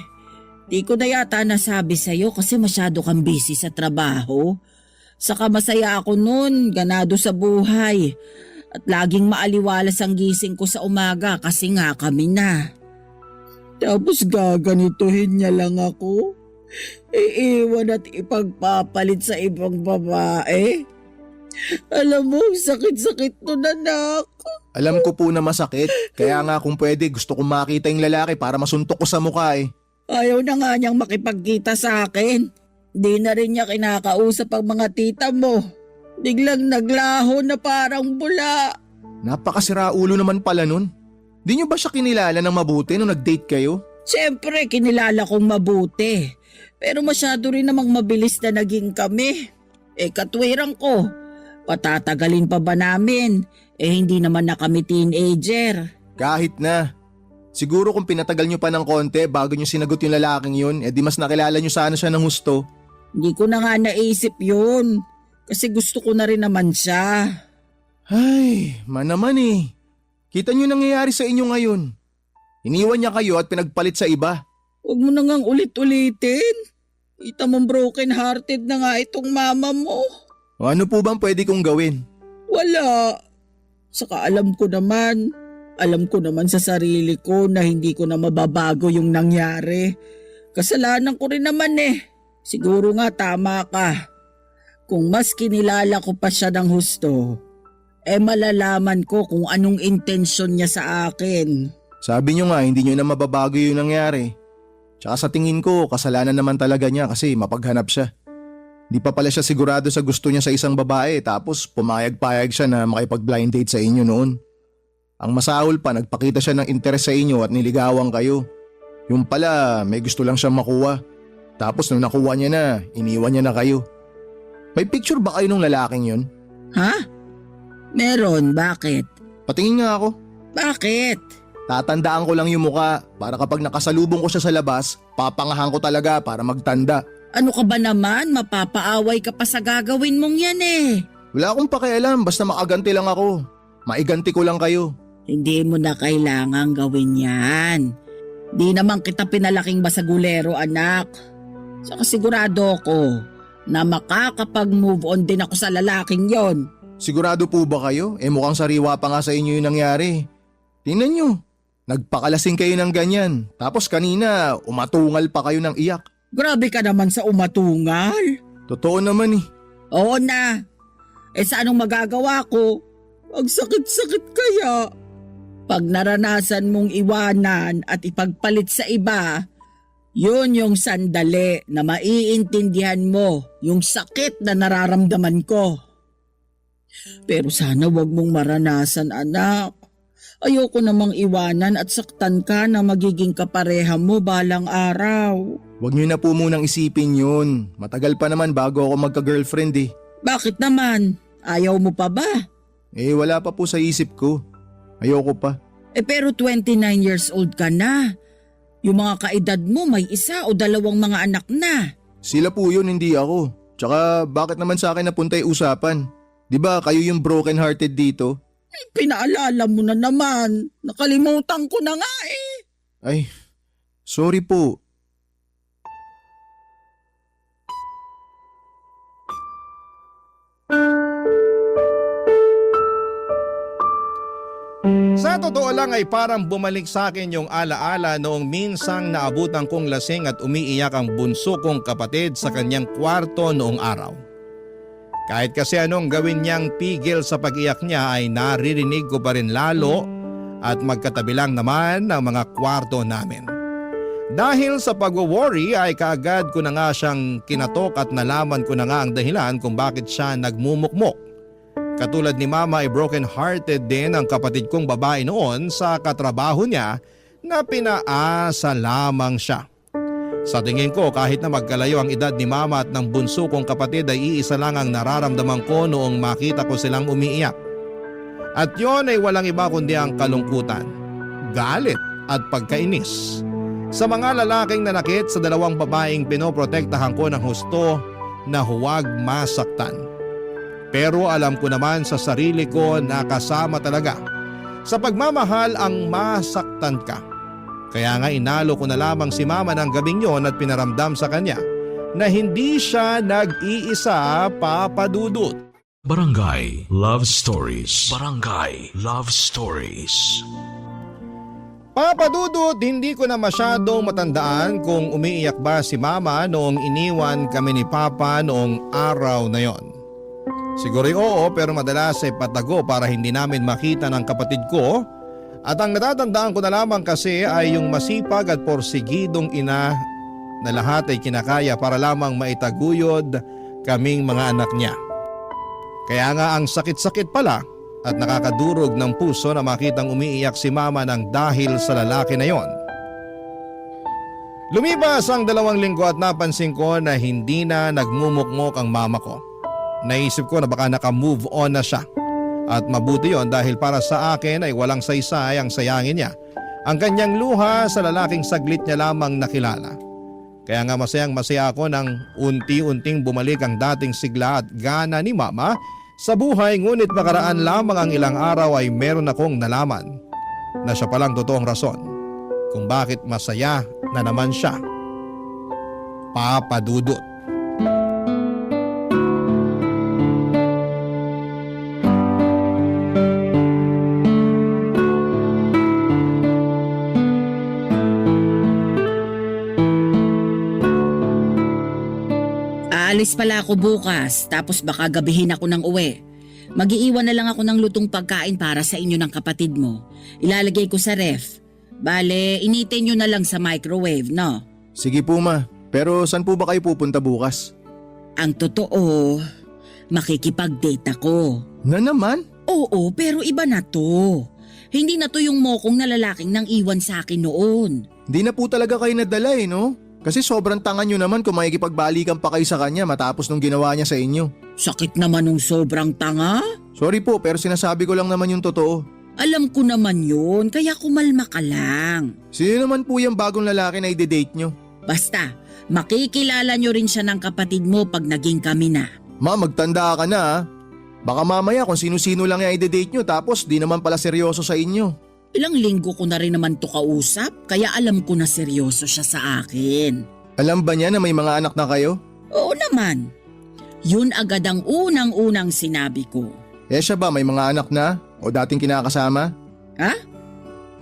Di ko na yata nasabi sa'yo kasi masyado kang busy sa trabaho. Saka masaya ako nun, ganado sa buhay. At laging maaliwalas ang gising ko sa umaga kasi nga kami na. Tapos gaganituhin niya lang ako. Iiwan at ipagpapalit sa ibang babae. Alam mo, sakit-sakit to, anak. Alam ko po na masakit, kaya nga kung pwede gusto kong makita yung lalaki para masuntok ko sa mukha eh. Ayaw na nga niyang makipagkita sa akin. Di na rin niya kinakausap ang mga tita mo. Biglang naglaho na parang bula. Napakasira ulo naman pala nun. Di niyo ba siya kinilala ng mabuti nung nag-date kayo? Siyempre, kinilala kong mabuti. Pero masyado rin namang mabilis na naging kami. Katwiran ko. Patatagalin pa ba namin? Hindi naman na kami teenager. Kahit na. Siguro kung pinatagal niyo pa ng konti bago niyo sinagot yung lalaking yun, di mas nakilala niyo sana siya ng husto. Hindi ko na nga naisip yun. Kasi gusto ko na rin naman siya. Ay, man naman eh. Kita niyo nangyayari sa inyo ngayon. Iniwan niya kayo at pinagpalit sa iba. Huwag mo na ngang ulit-ulitin. Kita mong broken hearted na nga itong mama mo. O ano po bang pwede kong gawin? Wala. Saka alam ko naman sa sarili ko na hindi ko na mababago yung nangyari. Kasalanan ko rin naman eh. Siguro nga tama ka. Kung mas kinilala ko pa siya ng husto, malalaman ko kung anong intensyon niya sa akin. Sabi niyo nga hindi niyo na mababago yung nangyari. Tsaka sa tingin ko kasalanan naman talaga niya kasi mapaghanap siya. Di pa pala siya sigurado sa gusto niya sa isang babae tapos pumayag-payag siya na makipag-blind date sa inyo noon. Ang masahol pa, nagpakita siya ng interes sa inyo at niligawan kayo. Yung pala, may gusto lang siyang makuha. Tapos nung nakuha niya na, iniwan niya na kayo. May picture ba kayo ng lalaking yun? Ha? Meron, bakit? Patingin nga ako. Bakit? Tatandaan ko lang yung muka para kapag nakasalubong ko siya sa labas, papangahan ko talaga para magtanda. Ano ka ba naman? Mapapaaway ka pa sa gagawin mong yan eh. Wala akong pakialam, basta makaganti lang ako. Maiganti ko lang kayo. Hindi mo na kailangang gawin yan. Di naman kita pinalaking basagulero, anak. Saka sigurado ko na makakapag-move on din ako sa lalaking yon. Sigurado po ba kayo? Mukhang sariwa pa nga sa inyo yung nangyari. Tingnan nyo, nagpakalasing kayo ng ganyan. Tapos kanina, umatungal pa kayo ng iyak. Grabe ka naman sa umatungal. Totoo naman eh. Oo na. Sa anong magagawa ko? Ang sakit-sakit kaya. Pag naranasan mong iwanan at ipagpalit sa iba, yun yung sandali na maiintindihan mo yung sakit na nararamdaman ko. Pero sana wag mong maranasan, anak. Ayoko namang iwanan at saktan ka na magiging kapareha mo balang araw. Huwag nyo na po munang isipin yun. Matagal pa naman bago ako magka-girlfriend eh. Bakit naman? Ayaw mo pa ba? Wala pa po sa isip ko. Ayoko pa. Pero 29 years old ka na. Yung mga kaedad mo may 1 o 2 mga anak na. Sila po yun, hindi ako. Tsaka bakit naman sa akin napunta yung usapan? Di ba kayo yung broken hearted dito? Pinaalala mo na naman. Nakalimutan ko na nga eh. Ay, sorry po. Sa totoo lang ay parang bumalik sa akin yung alaala noong minsang naabutan kong lasing at umiiyak ang bunso kong kapatid sa kanyang kwarto noong araw. Kahit kasi anong gawin niyang pigil sa pag-iyak niya ay naririnig ko pa rin lalo at magkatabi lang naman ng mga kwarto namin. Dahil sa pag-worry ay kaagad ko na nga siyang kinatok at nalaman ko na nga ang dahilan kung bakit siya nagmumukmok. Katulad ni Mama ay broken-hearted din ang kapatid kong babae noon sa katrabaho niya na pinaasa lamang siya. Sa tingin ko kahit na magkalayo ang edad ni Mama at ng bunso kong kapatid ay iisa lang ang nararamdaman ko noong makita ko silang umiiyak. At yon ay walang iba kundi ang kalungkutan, galit at pagkainis sa mga lalaking nanakit sa 2 babaeng pinoprotektahan ko ng husto na huwag masaktan. Pero alam ko naman sa sarili ko na kasama talaga sa pagmamahal ang masaktan ka. Kaya nga inalo ko na lamang si Mama ng gabing yon at pinaramdam sa kanya na hindi siya nag-iisa, Papa Dudut. Barangay Love Stories. Barangay Love Stories. Papa Dudut, hindi ko na masyadong matandaan kung umiiyak ba si Mama noong iniwan kami ni Papa noong araw na yon. Siguro oo, pero madalas ay patago para hindi namin makita ng kapatid ko. At ang natatandaan ko na lamang kasi ay yung masipag at porsigidong ina na lahat ay kinakaya para lamang maitaguyod kaming mga anak niya. Kaya nga ang sakit-sakit pala at nakakadurog ng puso na makitang umiiyak si Mama ng dahil sa lalaki na yon. Lumipas ang 2 linggo at napansin ko na hindi na nagmumukmok ang mama ko. Naisip ko na baka naka-move on na siya. At mabuti yon dahil para sa akin ay walang saysay ang sayangin niya. Ang kanyang luha sa lalaking saglit niya lamang nakilala. Kaya nga masayang masaya ako nang unti-unting bumalik ang dating sigla at gana ni Mama sa buhay, ngunit makaraan lamang ang ilang araw ay meron akong nalaman na siya palang totoong rason kung bakit masaya na naman siya. Papa Dudut. Aalis pala ako bukas, tapos baka gabihin ako ng uwi. Mag-iiwan na lang ako ng lutong pagkain para sa inyo ng kapatid mo. Ilalagay ko sa ref. Bale, initin nyo na lang sa microwave, no? Sige po ma, pero saan po ba kayo pupunta bukas? Ang totoo, makikipag-date ako. Na naman? Oo, pero iba na to. Hindi na to yung mokong na lalaking nang iwan sa akin noon. Di na po talaga kayo nadala no? Kasi sobrang tanga nyo naman kung makikipagbalikan pa kayo sa kanya matapos nung ginawa niya sa inyo. Sakit naman nung sobrang tanga. Sorry po, pero sinasabi ko lang naman yung totoo. Alam ko naman yun, kaya kumalma ka lang. Sino naman po yung bagong lalaki na i-date nyo? Basta, makikilala nyo rin siya ng kapatid mo pag naging kami na. Ma, magtanda ka na ha. Baka mamaya kung sino-sino lang yung i-date nyo tapos di naman pala seryoso sa inyo. Ilang linggo ko na rin naman to kausap, kaya alam ko na seryoso siya sa akin. Alam ba niya na may mga anak na kayo? Oo naman. Yun agad ang unang-unang sinabi ko. Eh siya ba may mga anak na? O dating kinakasama? Ha?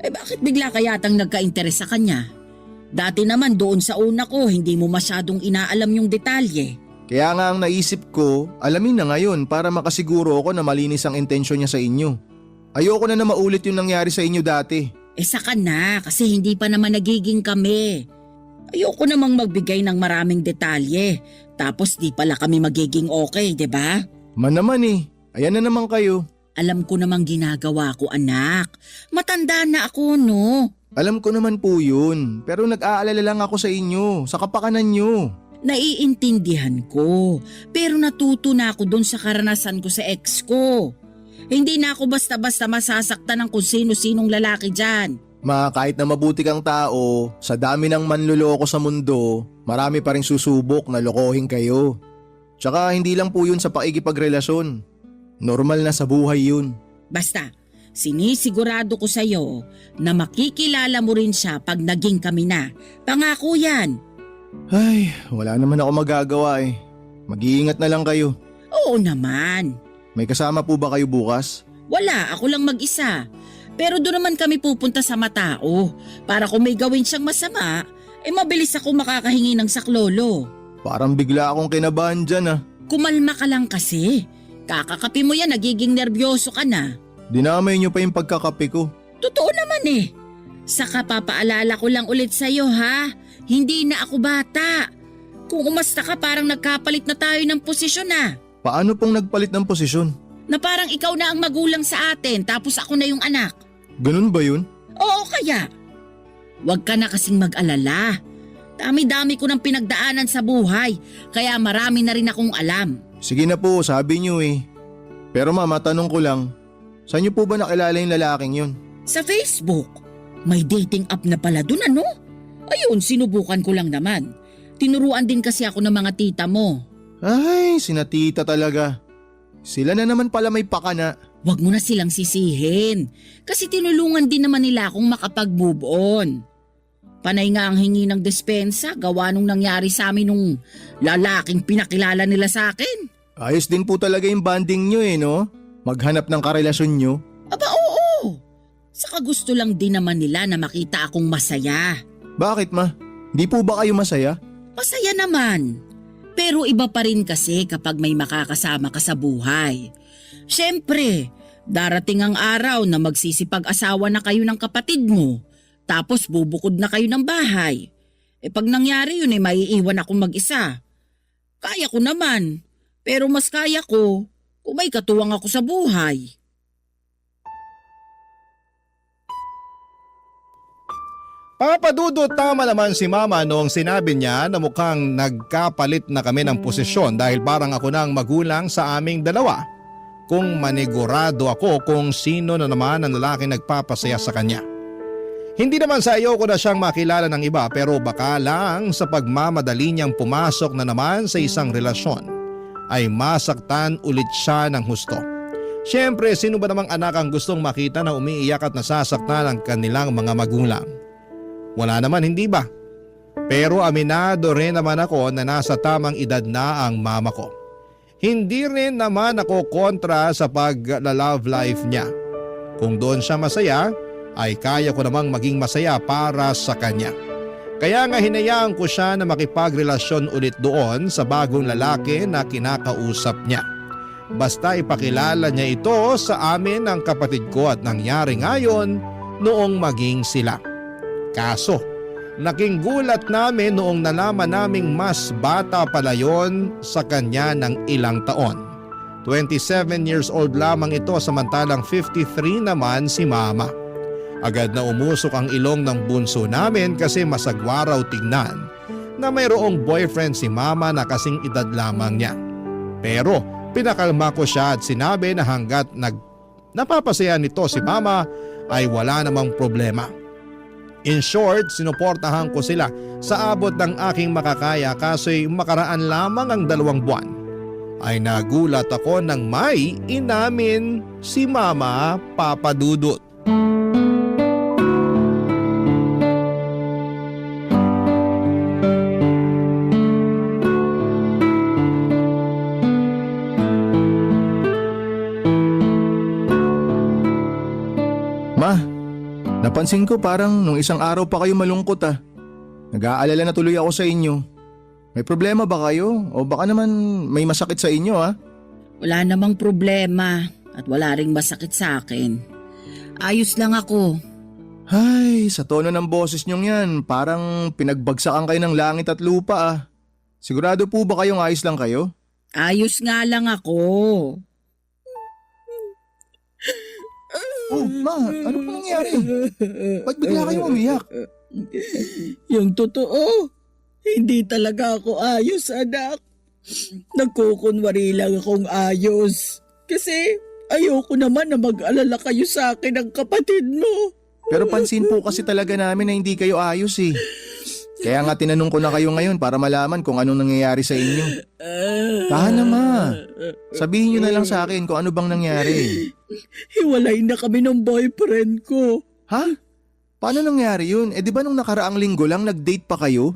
Eh bakit bigla kayatang nagka-interes sa kanya? Dati naman doon sa una ko, hindi mo masyadong inaalam yung detalye. Kaya nga ang naisip ko, alamin na ngayon para makasiguro ako na malinis ang intensyon niya sa inyo. Ayoko na maulit yung nangyari sa inyo dati. Eh saka na, kasi hindi pa naman nagiging kami. Ayoko namang magbigay ng maraming detalye. Tapos di pala kami magiging okay, 'di ba? Man naman eh, ayan na naman kayo. Alam ko namang ginagawa ko, anak. Matanda na ako, no? Alam ko naman po yun, pero nag-aalala lang ako sa inyo, sa kapakanan nyo. Naiintindihan ko, pero natuto na ako doon sa karanasan ko sa ex ko. Hindi na ako basta-basta masasaktan ng kung sino-sinong lalaki dyan. Ma, kahit na mabuti kang tao, sa dami ng manluloko sa mundo, marami pa rin susubok na lokohin kayo. Tsaka hindi lang po yun sa pakikipagrelasyon. Normal na sa buhay yun. Basta, sinisigurado ko sa'yo na makikilala mo rin siya pag naging kami na. Pangako yan. Ay, wala naman ako magagawa eh. Mag-iingat na lang kayo. Oo naman. May kasama po ba kayo bukas? Wala, ako lang mag-isa. Pero doon naman kami pupunta sa matao. Para kung may gawin siyang masama, mabilis ako makakahingi ng saklolo. Parang bigla akong kinabahan dyan ah. Kumalma ka lang kasi. Kakakapi mo yan, nagiging nervyoso ka na. Dinamay nyo pa yung pagkakape ko. Totoo naman eh. Saka papaalala ko lang ulit sa'yo ha. Hindi na ako bata. Kung umasta ka parang nagkapalit na tayo ng posisyon na. Paano pong nagpalit ng posisyon? Na parang ikaw na ang magulang sa atin tapos ako na yung anak. Ganun ba yun? Oo kaya. Huwag ka na kasing mag-alala. Dami-dami ko ng pinagdaanan sa buhay kaya marami na rin akong alam. Sige na po, sabi nyo eh. Pero mama, tanong ko lang, saan nyo po ba nakilala yung lalaking yun? Sa Facebook. May dating app na pala dun ano? Ayun, sinubukan ko lang naman. Tinuruan din kasi ako ng mga tita mo. Ay, sina tita talaga. Sila na naman pala may pakana. Huwag mo na silang sisihin. Kasi tinulungan din naman nila akong makapag-move on. Panay nga ang hingi ng despensa gawa nung nangyari sa amin nung lalaking pinakilala nila sa akin. Ayos din po talaga yung bonding nyo eh, no? Maghanap ng karelasyon nyo. Aba oo. Saka gusto lang din naman nila na makita akong masaya. Bakit ma? Di po ba kayo masaya? Masaya naman. Pero iba pa rin kasi kapag may makakasama ka sa buhay. Siyempre, darating ang araw na magsisipag-asawa na kayo ng kapatid mo. Tapos bubukod na kayo ng bahay. Pag nangyari yun maiiwan akong mag-isa. Kaya ko naman. Pero mas kaya ko kung may katuwang ako sa buhay. Papadudot, tama naman si Mama noong sinabi niya na mukhang nagkapalit na kami ng posisyon dahil parang ako na ang magulang sa aming dalawa. Kung manigurado ako kung sino na naman ang lalaki nagpapasaya sa kanya. Hindi naman sa iyo ko na siyang makilala ng iba pero baka lang sa pagmamadali niyang pumasok na naman sa isang relasyon ay masaktan ulit siya ng husto. Siyempre, sino ba namang anak ang gustong makita na umiiyak at nasasaktan ang kanilang mga magulang? Wala naman, hindi ba? Pero aminado rin naman ako na nasa tamang edad na ang mama ko. Hindi rin naman ako kontra sa pag-love life niya. Kung doon siya masaya, ay kaya ko namang maging masaya para sa kanya. Kaya nga hinayaan ko siya na makipagrelasyon ulit doon sa bagong lalaki na kinakausap niya. Basta ipakilala niya ito sa amin ng kapatid ko at nangyari ngayon noong maging sila. Kaso, laking gulat namin noong nalaman naming mas bata pala yon sa kanya ng ilang taon. 27 years old lamang ito samantalang 53 naman si Mama. Agad na umusok ang ilong ng bunso namin kasi masagwa raw tignan na mayroong boyfriend si Mama na kasing edad lamang niya. Pero pinakalma ko siya at sinabi na hanggat napapasaya nito si mama ay wala namang problema. In short, sinuportahan ko sila sa abot ng aking makakaya kaso'y makaraan lamang ang 2 buwan. Ay nagulat ako nang may inamin si Mama Papa Dudut. Ma, napansin ko parang nung isang araw pa kayo malungkot ah. Nag-aalala na tuloy ako sa inyo. May problema ba kayo? O baka naman may masakit sa inyo ah? Wala namang problema at wala ring masakit sa akin. Ayos lang ako. Ay, sa tono ng boses niyong yan, parang pinagbagsakan kayo ng langit at lupa ah. Sigurado po ba kayong ayos lang kayo? Ayos nga lang ako. Oh, ma, ano po nangyari? Ba't bigla kayong umiyak? Yung totoo, hindi talaga ako ayos, anak. Nagkukunwari lang akong ayos. Kasi ayoko naman na mag-alala kayo sa akin ng kapatid mo. Pero pansin po kasi talaga namin na hindi kayo ayos eh. Kaya nga tinanong ko na kayo ngayon para malaman kung anong nangyayari sa inyo. Tahan na ma. Sabihin niyo na lang sa akin kung ano bang nangyari. Hiwalay na kami ng boyfriend ko. Ha? Paano nangyari yun? Eh di ba nung nakaraang linggo lang nag-date pa kayo?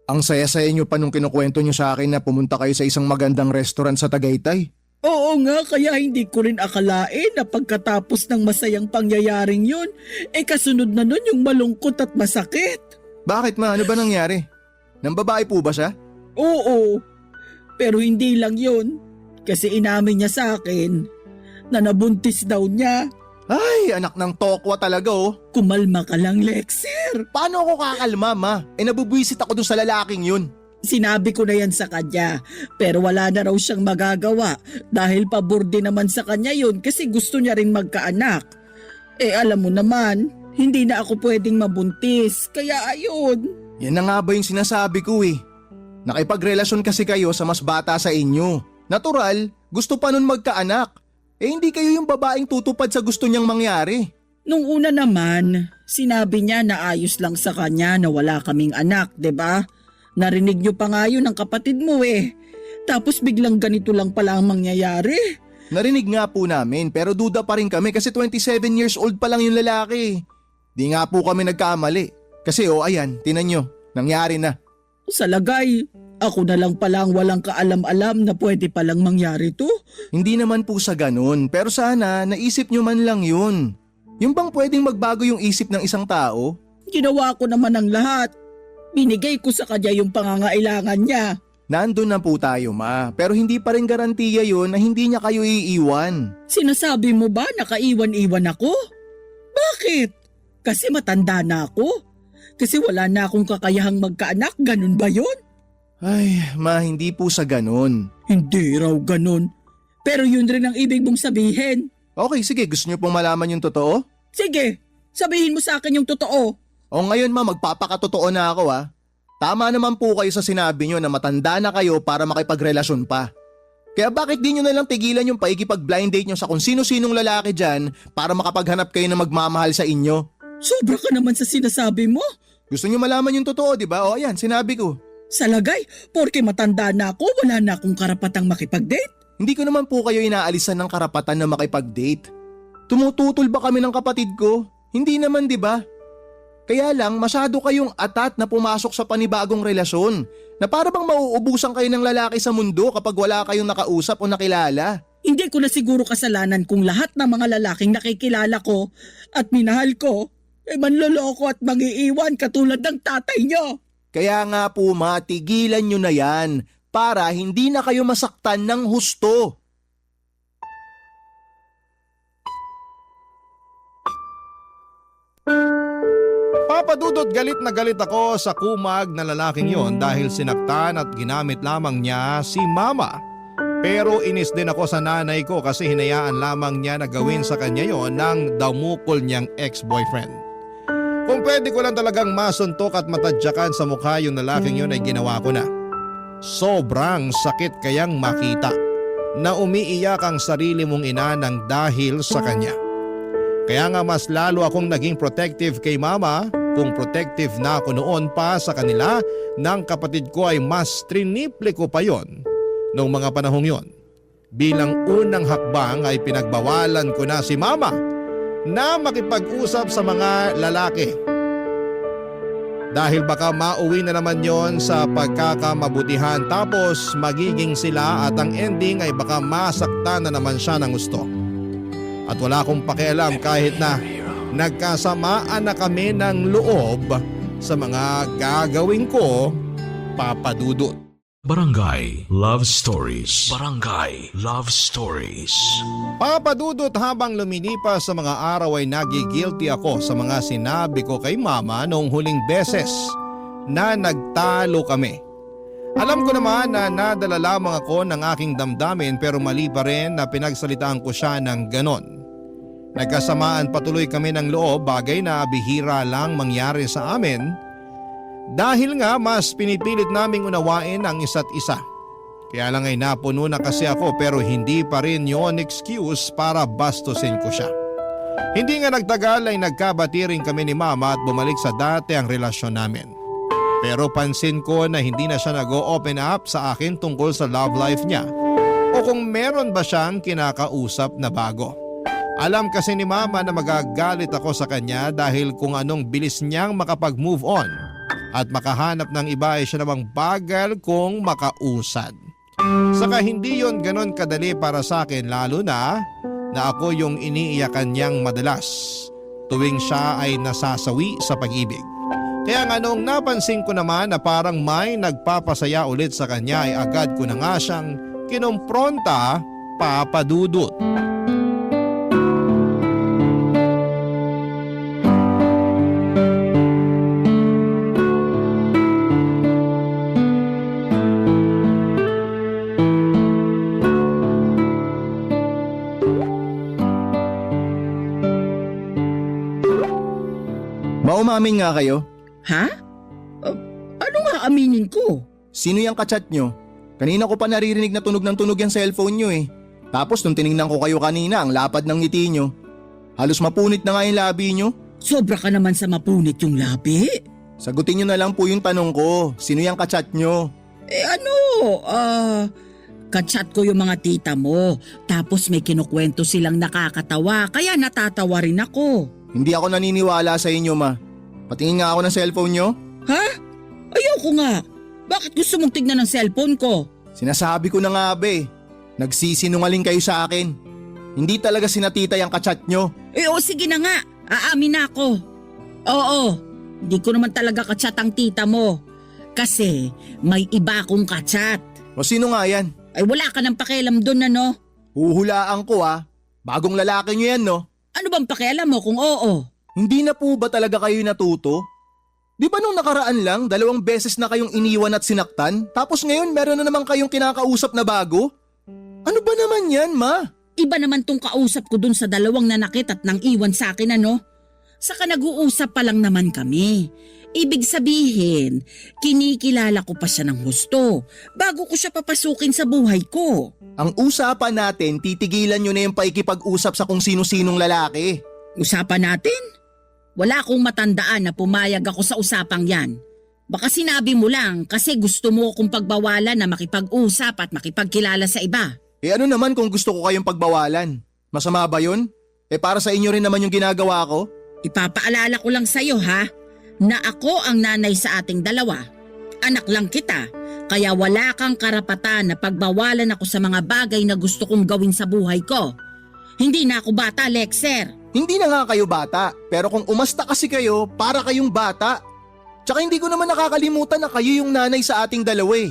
Ang saya-saya niyo pa nung kinukwento niyo sa akin na pumunta kayo sa isang magandang restaurant sa Tagaytay. Oo nga, kaya hindi ko rin akalain na pagkatapos ng masayang pangyayaring yun, kasunod na nun yung malungkot at masakit. Bakit ma? Ano ba nangyari? Nang babae po ba siya? Oo, pero hindi lang yun. Kasi inamin niya sa akin na nabuntis daw niya. Ay, anak ng tokwa talaga oh. Kumalma ka lang, Lexer. Paano ako kakalma ma? Nabubwisit ako dun sa lalaking yun. Sinabi ko na yan sa kanya, pero wala na raw siyang magagawa dahil pabor din naman sa kanya yun kasi gusto niya rin magkaanak. Alam mo naman, hindi na ako pwedeng mabuntis, kaya ayun. Yan na nga ba yung sinasabi ko eh. Nakipagrelasyon kasi kayo sa mas bata sa inyo. Natural, gusto pa nun magkaanak. Hindi kayo yung babaeng tutupad sa gusto niyang mangyari. Nung una naman, sinabi niya na ayos lang sa kanya na wala kaming anak, 'di ba? Narinig niyo pa nga yun ng kapatid mo eh. Tapos biglang ganito lang pala ang mangyayari. Narinig nga po namin pero duda pa rin kami kasi 27 years old pa lang yung lalaki. Di nga po kami nagkamali. Kasi ayan, tinan nyo, nangyari na. Sa lagay, ako na lang pala ang walang kaalam-alam na pwede palang mangyari to. Hindi naman po sa ganun pero sana naisip nyo man lang yun. Yung bang pwedeng magbago yung isip ng isang tao? Ginawa ko naman ang lahat. Binigay ko sa kanya yung pangangailangan niya. Nandun na po tayo ma, pero hindi pa rin garantiya yun na hindi niya kayo iiwan. Sinasabi mo ba nakaiwan-iwan ako? Bakit? Kasi matanda na ako? Kasi wala na akong kakayahang magkaanak, ganun ba yun? Ay, ma, hindi po sa ganun. Hindi raw ganun. Pero yun rin ang ibig mong sabihin. Okay, sige, gusto niyo pong malaman yung totoo? Sige, sabihin mo sa akin yung totoo. O ngayon ma, magpapakatotoo na ako ha. Tama naman po kayo sa sinabi nyo na matanda na kayo para makipagrelasyon pa. Kaya bakit di nyo nalang tigilan yung paikipag-blind date nyo sa kung sino-sinong lalaki dyan para makapaghanap kayo na magmamahal sa inyo? Sobra ka naman sa sinasabi mo. Gusto nyo malaman yung totoo, di ba? O ayan, sinabi ko. Sa lagay, porke matanda na ako, wala na akong karapatang makipag-date. Hindi ko naman po kayo inaalisan ng karapatan na makipag-date. Tumututol ba kami ng kapatid ko? Hindi naman, di ba? Kaya lang masyado kayong atat na pumasok sa panibagong relasyon na para bang mauubusan kayo ng lalaki sa mundo kapag wala kayong nakausap o nakilala. Hindi ko na siguro kasalanan kung lahat ng mga lalaking nakikilala ko at minahal ko manloloko at mangiiwan katulad ng tatay nyo. Kaya nga po matigilan nyo na yan para hindi na kayo masaktan ng husto. Papadudot galit na galit ako sa kumag na lalaking yon dahil sinaktan at ginamit lamang niya si mama. Pero inis din ako sa nanay ko kasi hinayaan lamang niya na gawin sa kanya yon ng damukol niyang ex-boyfriend. Kung pwede ko lang talagang masuntok at matadyakan sa mukha yung lalaking yon ay ginawa ko na. Sobrang sakit kayang makita. na umiiyak ang sarili mong ina ng dahil sa kanya. Kaya nga mas lalo akong naging protective kay mama. Kung protective na ako noon pa sa kanila ng kapatid ko ay mas triniple ko pa yon noong mga panahong yon. Bilang unang hakbang ay pinagbawalan ko na si mama na makipag-usap sa mga lalaki. Dahil baka mauwi na naman yon sa pagkakamabutihan tapos magiging sila at ang ending ay baka masaktan na naman siya ng gusto. At wala akong pakialam kahit na nagkasamaan na kami ng loob sa mga gagawin ko, Papa Dudut. Barangay Love Stories. Barangay Love Stories. Papa Dudut, habang lumilipas sa mga araw ay nagigilty ako sa mga sinabi ko kay mama noong huling beses na nagtalo kami. Alam ko naman na nadala lamang ako ng aking damdamin pero mali pa rin na pinagsalitaan ko siya ng ganon. Nagkasamaan patuloy kami ng loob, bagay na bihira lang mangyari sa amin dahil nga mas pinipilit naming unawain ang isa't isa. Kaya lang ay napuno na kasi ako pero hindi pa rin yon excuse para bastusin ko siya. Hindi nga nagtagal ay nagkabati rin kami ni mama at bumalik sa dati ang relasyon namin. Pero pansin ko na hindi na siya nag-open up sa akin tungkol sa love life niya o kung meron ba siyang kinakausap na bago. Alam kasi ni mama na magagalit ako sa kanya dahil kung anong bilis niyang makapag-move on at makahanap ng iba ay siya namang bagal kong makausad. Saka hindi yon ganon kadali para sa akin lalo na ako yung iniiyakan niyang madalas tuwing siya ay nasasawi sa pag-ibig. Kaya nga noong napansin ko naman na parang may nagpapasaya ulit sa kanya ay agad ko na nga siyang kinumpronta, Papa Dudut. Maumamin nga kayo. Ha? Ano nga aminin ko? Sino yung kachat nyo? Kanina ko pa naririnig na tunog ng tunog yung cellphone nyo eh. Tapos nung tinignan ko kayo kanina, ang lapad ng ngiti nyo. Halos mapunit na nga yung labi nyo. Sobra ka naman sa mapunit yung labi. Sagutin nyo na lang po yung tanong ko. Sino yung kachat nyo? Kachat ko yung mga tita mo. Tapos may kinukwento silang nakakatawa, kaya natatawa rin ako. Hindi ako naniniwala sa inyo, ma. Patingin nga ako ng cellphone nyo. Ha? Ayoko nga. Bakit gusto mong tignan ng cellphone ko? Sinasabi ko na nga, be. Nagsisinungaling kayo sa akin. Hindi talaga sinatita yung kachat nyo. Sige na nga. Aamin na ako. Oo, hindi ko naman talaga kachat ang tita mo. Kasi may iba akong kachat. O sino nga yan? Ay wala ka nang pakialam doon ano? Huhulaan ko ah. Bagong lalaki nyo yan, no? Ano bang pakialam mo kung oo? Hindi na po ba talaga kayo natuto? Di ba nung nakaraan lang, 2 beses na kayong iniwan at sinaktan? Tapos ngayon meron na naman kayong kinakausap na bago? Ano ba naman yan, ma? Iba naman tong kausap ko dun sa 2 nanakit at nang iwan sa akin ano? Saka nag-uusap pa lang naman kami. Ibig sabihin, kinikilala ko pa siya ng husto bago ko siya papasukin sa buhay ko. Ang usapan natin, titigilan nyo na yung paikipag-usap sa kung sino-sinong lalaki. Usapan natin? Wala akong matandaan na pumayag ako sa usapang yan. Baka sinabi mo lang kasi gusto mo akong pagbawalan na makipag-usap at makipagkilala sa iba. Ano naman kung gusto ko kayong pagbawalan? Masama ba yun? Para sa inyo rin naman yung ginagawa ko? Ipapaalala ko lang sa'yo ha, na ako ang nanay sa ating 2. Anak lang kita, kaya wala kang karapatan na pagbawalan ako sa mga bagay na gusto kong gawin sa buhay ko. Hindi na ako bata, Lexer. Hindi na nga kayo bata, pero kung umasta kasi kayo, para kayong bata. Tsaka hindi ko naman nakakalimutan na kayo yung nanay sa ating 2 eh.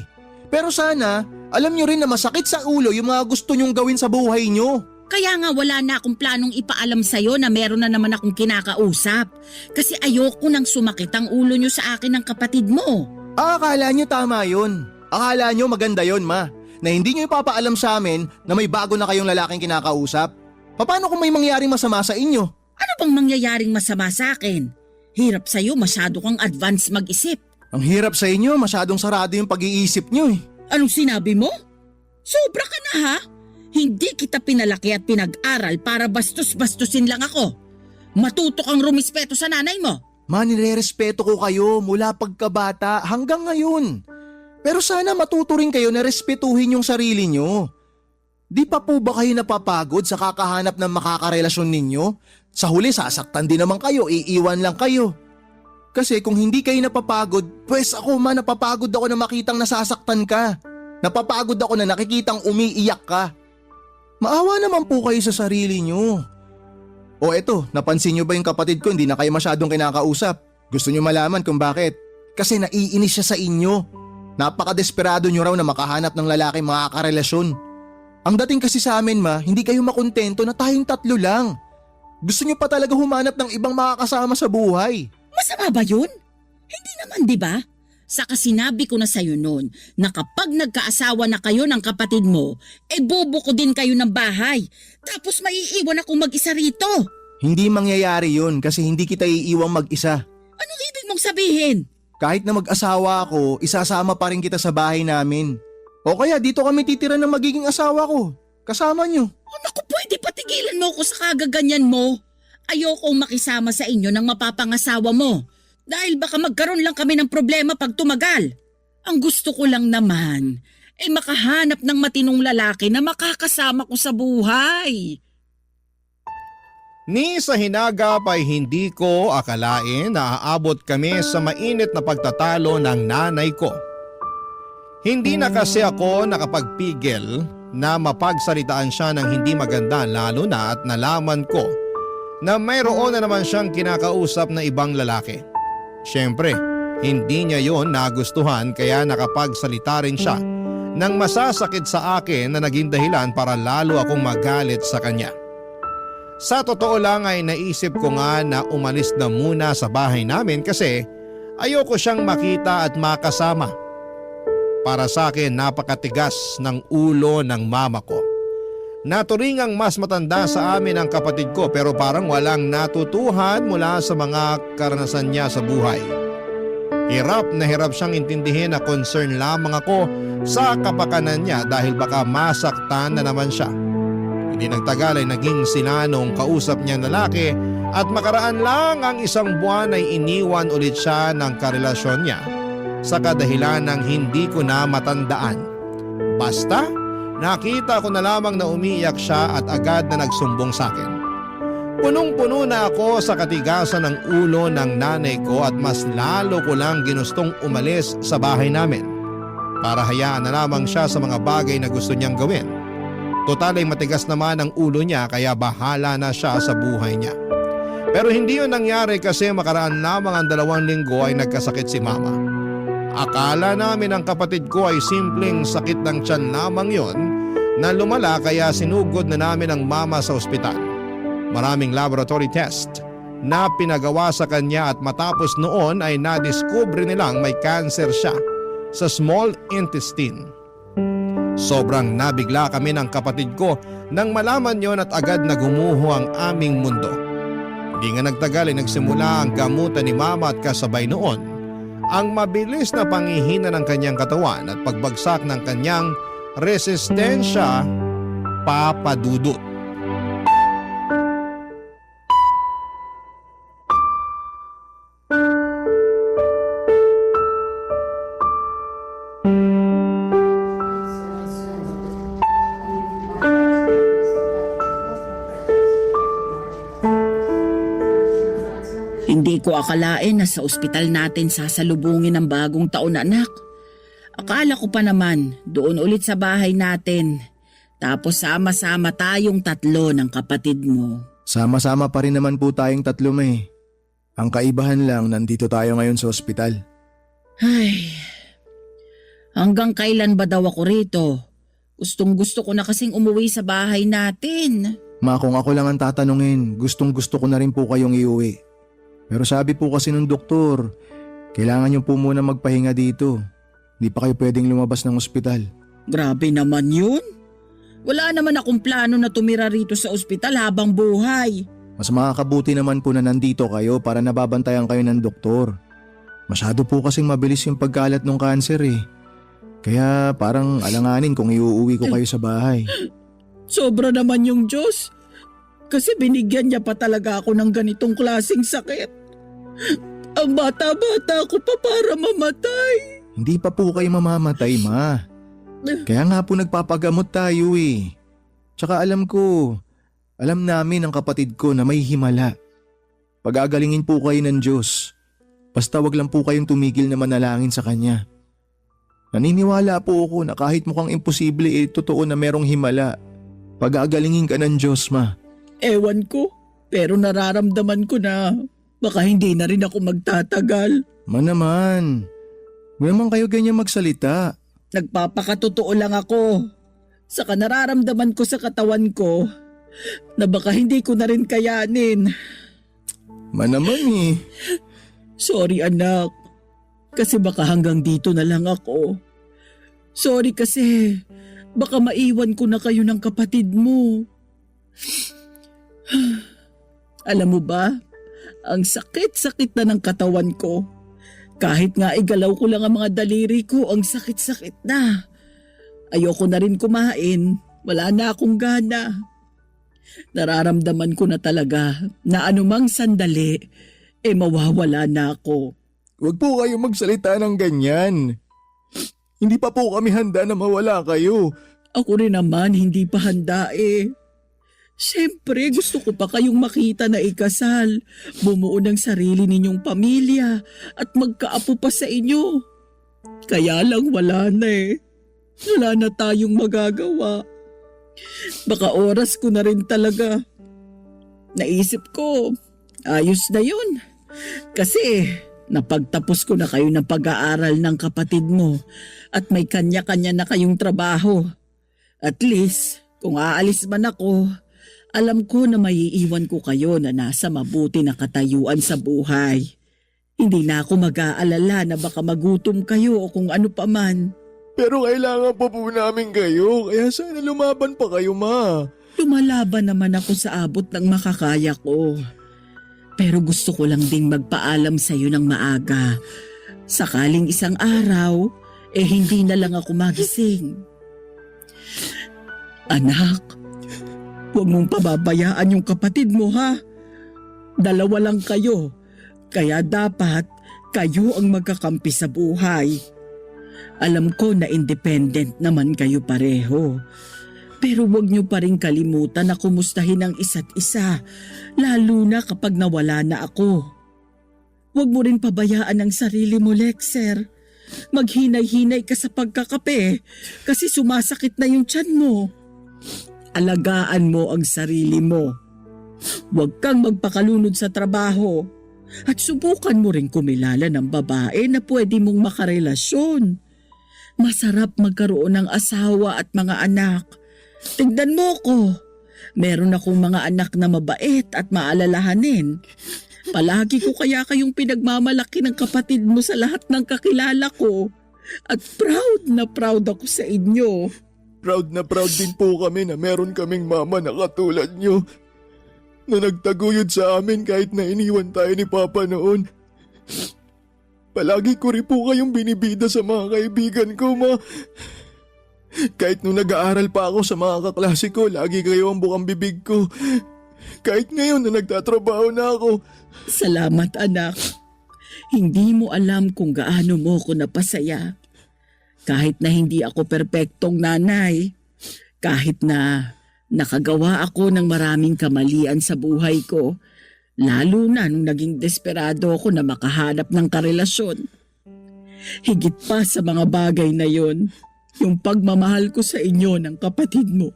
Pero sana, alam nyo rin na masakit sa ulo yung mga gusto nyong gawin sa buhay nyo. Kaya nga wala na akong planong ipaalam sa'yo na meron na naman akong kinakausap. Kasi ayoko nang sumakit ang ulo nyo sa akin ng kapatid mo. Akala nyo tama yun. Akala nyo maganda yun, ma. Na hindi nyo ipapaalam sa amin na may bago na kayong lalaking kinakausap. Paano kung may mangyaring masama sa inyo? Ano bang mangyayaring masama sa akin? Hirap sa'yo, masyado kang advance mag-isip. Ang hirap sa inyo, masyadong sarado yung pag-iisip nyo eh. Anong sinabi mo? Sobra ka na ha? Hindi kita pinalaki at pinag-aral para bastos-bastusin lang ako. Matuto kang rumispeto sa nanay mo. Ma, nire-respeto ko kayo mula pagkabata hanggang ngayon. Pero sana matuto rin kayo na respetuhin yung sarili nyo. Di pa po ba kayo napapagod sa kakahanap ng makakarelasyon ninyo? Sa huli sasaktan din naman kayo, iiwan lang kayo. Kasi kung hindi kayo napapagod, pues ako ma, napapagod ako na makitang nasasaktan ka. Napapagod ako na nakikitang umiiyak ka. Maawa naman po kayo sa sarili nyo. O eto, napansin nyo ba yung kapatid ko hindi na kayo masyadong kinakausap? Gusto nyo malaman kung bakit? Kasi naiinis siya sa inyo. Napaka-desperado nyo raw na makahanap ng lalaki makakarelasyon. Ang dating kasi sa amin ma, hindi kayo makontento na tayong 3 lang. Gusto nyo pa talaga humanap ng ibang makakasama sa buhay. Masama ba yun? Hindi naman, di ba? Saka sinabi ko na sa'yo noon na kapag nagkaasawa na kayo ng kapatid mo, bubuko din kayo ng bahay. Tapos maiiwan akong mag-isa rito. Hindi mangyayari yun kasi hindi kita iiwang mag-isa. Anong ibig mong sabihin? Kahit na mag-asawa ako, isasama pa rin kita sa bahay namin. O kaya dito kami titira ng magiging asawa ko. Kasama nyo. O naku, pwede patigilan mo ko sa kagaganyan mo. Ayokong makisama sa inyo ng mapapangasawa mo. Dahil baka magkaroon lang kami ng problema pag tumagal. Ang gusto ko lang naman ay makahanap ng matinong lalaki na makakasama ko sa buhay. Ni sa hinagap ay hindi ko akalain na aabot kami sa mainit na pagtatalo ng nanay ko. Hindi na kasi ako nakapagpigil na mapagsalitaan siya ng hindi maganda lalo na at nalaman ko na mayroon na naman siyang kinakausap na ibang lalaki. Siyempre, hindi niya yon nagustuhan kaya nakapagsalita rin siya nang masasakit sa akin na naging dahilan para lalo akong magalit sa kanya. Sa totoo lang ay naisip ko nga na umalis na muna sa bahay namin kasi ayoko siyang makita at makasama. Para sa akin napakatigas ng ulo ng mama ko. Naturingang mas matanda sa amin ang kapatid ko pero parang walang natutuhan mula sa mga karanasan niya sa buhay. Hirap na hirap siyang intindihin na concern lamang ako sa kapakanan niya dahil baka masaktan na naman siya. Hindi nagtagal ay naging sinanong kausap niyang lalaki at makaraan lang ang 1 buwan ay iniwan ulit siya ng karelasyon niya sa kadahilan ng hindi ko na matandaan. Basta, nakita ko na lamang na umiiyak siya at agad na nagsumbong sa akin. Punong-puno na ako sa katigasan ng ulo ng nanay ko at mas lalo ko lang ginustong umalis sa bahay namin para hayaan na lamang siya sa mga bagay na gusto niyang gawin. Total ay matigas naman ang ulo niya kaya bahala na siya sa buhay niya. Pero hindi yun nangyari kasi makaraan lamang ang 2 linggo ay nagkasakit si mama. Akala namin ang kapatid ko ay simpleng sakit ng tiyan lamang yon na lumala kaya sinugod na namin ang mama sa ospital. Maraming laboratory test na pinagawa sa kanya at matapos noon ay nadiskubre nilang may cancer siya sa small intestine. Sobrang nabigla kami ng kapatid ko nang malaman yon at agad na gumuho ang aming mundo. Hindi nga nagtagal ay nagsimula ang gamutan ni mama at kasabay noon ang mabilis na panghihina ng kanyang katawan at pagbagsak ng kanyang resistensya papadudot. Hindi ko akalain na sa ospital natin sasalubungin ang bagong taon na anak. Akala ko pa naman doon ulit sa bahay natin. Tapos sama-sama tayong 3 ng kapatid mo. Sama-sama pa rin naman po tayong 3 may. Ang kaibahan lang nandito tayo ngayon sa ospital. Ay, hanggang kailan ba daw ako rito? Gustong-gusto ko na kasing umuwi sa bahay natin. Ma, kung ako lang ang tatanungin, gustong-gusto ko na rin po kayong iuwi. Pero sabi po kasi nung doktor, kailangan niyo po muna magpahinga dito. Hindi pa kayo pwedeng lumabas ng ospital. Grabe naman yun. Wala naman akong plano na tumira rito sa ospital habang buhay. Mas makakabuti naman po na nandito kayo para nababantayan kayo ng doktor. Masyado po kasing mabilis yung pagkalat ng kanser eh. Kaya parang alanganin kung iuuwi ko kayo sa bahay. Sobra naman yung Diyos. Kasi binigyan niya pa talaga ako ng ganitong klaseng sakit. Ang bata-bata ko pa para mamatay. Hindi pa po kayo mamamatay, ma. Kaya nga po nagpapagamot tayo eh. Tsaka alam namin ang kapatid ko na may himala. Pag-agalingin po kayo ng Diyos. Basta wag lang po kayong tumigil na manalangin sa Kanya. Naniniwala po ako na kahit mukhang imposible totoo na merong himala. Pag-agalingin ka ng Diyos, ma. Ewan ko, pero nararamdaman ko na baka hindi na rin ako magtatagal. Ma naman. Huwag naman kayo ganyan magsalita. Nagpapakatotoo lang ako. Saka nararamdaman ko sa katawan ko na baka hindi ko na rin kayanin. Ma naman eh. Sorry anak, kasi baka hanggang dito na lang ako. Sorry kasi baka maiwan ko na kayo ng kapatid mo. Alam mo ba, ang sakit-sakit na ng katawan ko. Kahit nga igalaw ko lang ang mga daliri ko, ang sakit-sakit na. Ayoko na rin kumain, wala na akong gana. Nararamdaman ko na talaga na anumang sandali, mawawala na ako. Huwag po kayo magsalita ng ganyan. Hindi pa po kami handa na mawala kayo. Ako rin naman hindi pa handa eh. Siyempre gusto ko pa kayong makita na ikasal, bumuo ng sarili ninyong pamilya at magkaapo pa sa inyo. Kaya lang wala na eh. Wala na tayong magagawa. Baka oras ko na rin talaga. Naisip ko, ayos na yun. Kasi napagtapos ko na kayo ng pag-aaral ng kapatid mo at may kanya-kanya na kayong trabaho. At least, kung aalis man ako, alam ko na maiiwan ko kayo na nasa mabuti na katayuan sa buhay. Hindi na ako mag-aalala na baka magutom kayo o kung ano pa man. Pero kailangan pa po namin kayo, kaya sana lumaban pa kayo, ma. Lumalaban naman ako sa abot ng makakaya ko. Pero gusto ko lang ding magpaalam sa iyo ng maaga. Sakaling isang araw, hindi na lang ako magising. Anak, huwag mong pababayaan yung kapatid mo ha. Dalawa lang kayo, kaya dapat kayo ang magkakampi sa buhay. Alam ko na independent naman kayo pareho. Pero huwag niyo pa rin kalimutan na kumustahin ang isa't isa, lalo na kapag nawala na ako. Huwag mo rin pabayaan ang sarili mo, Lexer. Maghinay-hinay ka sa pagkakape kasi sumasakit na yung tiyan mo. Alagaan mo ang sarili mo. Huwag kang magpakalunod sa trabaho at subukan mo rin kumilala ng babae na pwede mong makarelasyon. Masarap magkaroon ng asawa at mga anak. Tignan mo ko. Meron akong mga anak na mabait at maalalahanin. Palagi ko kaya kayong pinagmamalaki ng kapatid mo sa lahat ng kakilala ko. At proud ako sa inyo. Proud na proud din po kami na meron kaming mama na katulad nyo. Na nagtaguyod sa amin kahit na iniwan tayo ni Papa noon. Palagi ko rin po kayong binibida sa mga kaibigan ko, ma. Kahit nung nag-aaral pa ako sa mga kaklase ko, lagi kayo ang bukang bibig ko. Kahit ngayon na nagtatrabaho na ako. Salamat anak. Hindi mo alam kung gaano mo ko napasaya. Kahit na hindi ako perpektong nanay. Kahit na nakagawa ako ng maraming kamalian sa buhay ko. Lalo na nung naging desperado ako na makahanap ng karelasyon. Higit pa sa mga bagay na yon, yung pagmamahal ko sa inyo ng kapatid mo.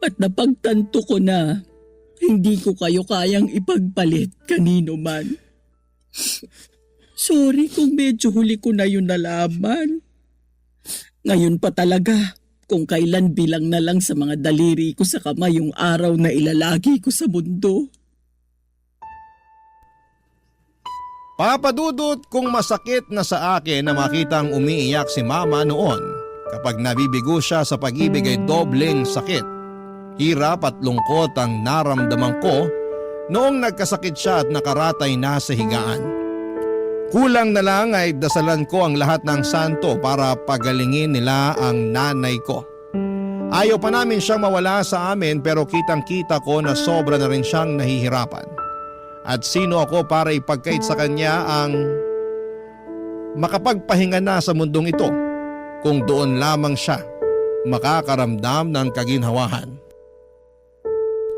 At napagtanto ko na hindi ko kayo kayang ipagpalit kanino man. Sorry kung medyo huli ko na yun nalaman. Ngayon pa talaga, kung kailan bilang na lang sa mga daliri ko sa kamay yung araw na ilalagi ko sa mundo. Papadudot kung masakit na sa akin na makitang umiiyak si mama noon. Kapag nabibigo siya sa pag-ibig ay dobleng sakit. Hirap at lungkot ang naramdaman ko noong nagkasakit siya at nakaratay na sa higaan. Kulang na lang ay dasalan ko ang lahat ng santo para pagalingin nila ang nanay ko. Ayaw pa namin siyang mawala sa amin pero kitang-kita ko na sobra na rin siyang nahihirapan. At sino ako para ipagkait sa kanya ang makapagpahinga na sa mundong ito kung doon lamang siya makakaramdam ng kaginhawahan.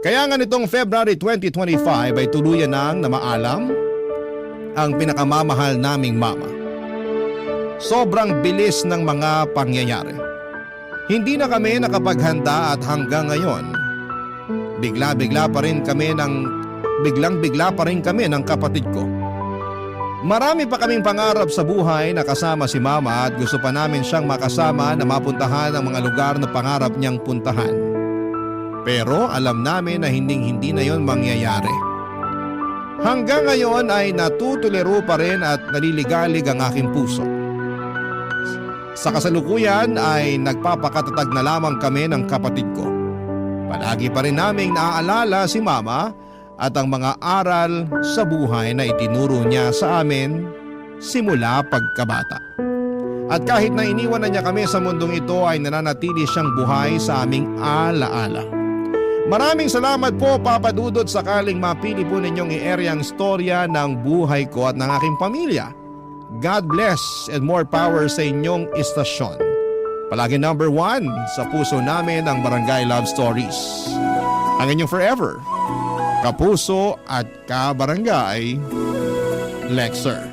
Kaya nga nitong February 2025 ay tuluyan nang namaalam ang pinakamamahal naming mama. Sobrang bilis ng mga pangyayari. Hindi na kami nakapaghanda at hanggang ngayon, biglang-bigla pa rin kami ng kapatid ko. Marami pa kaming pangarap sa buhay na kasama si mama at gusto pa namin siyang makasama na mapuntahan ang mga lugar na pangarap niyang puntahan. Pero alam namin na hindi na yon mangyayari. Hanggang ngayon ay natutuliro pa rin at naliligalig ang aking puso. Sa kasalukuyan ay nagpapakatatag na lamang kami ng kapatid ko. Palagi pa rin naming naaalala si mama at ang mga aral sa buhay na itinuro niya sa amin simula pagkabata. At kahit na iniwan na niya kami sa mundong ito ay nananatili siyang buhay sa aming alaala. Maraming salamat po Papa Dudut sakaling mapili po ninyong i-area ang istorya ng buhay ko at ng aking pamilya. God bless and more power sa inyong istasyon. Palagi number 1 sa puso namin ang Barangay Love Stories. Ang inyong forever, kapuso at kabarangay, Lexer.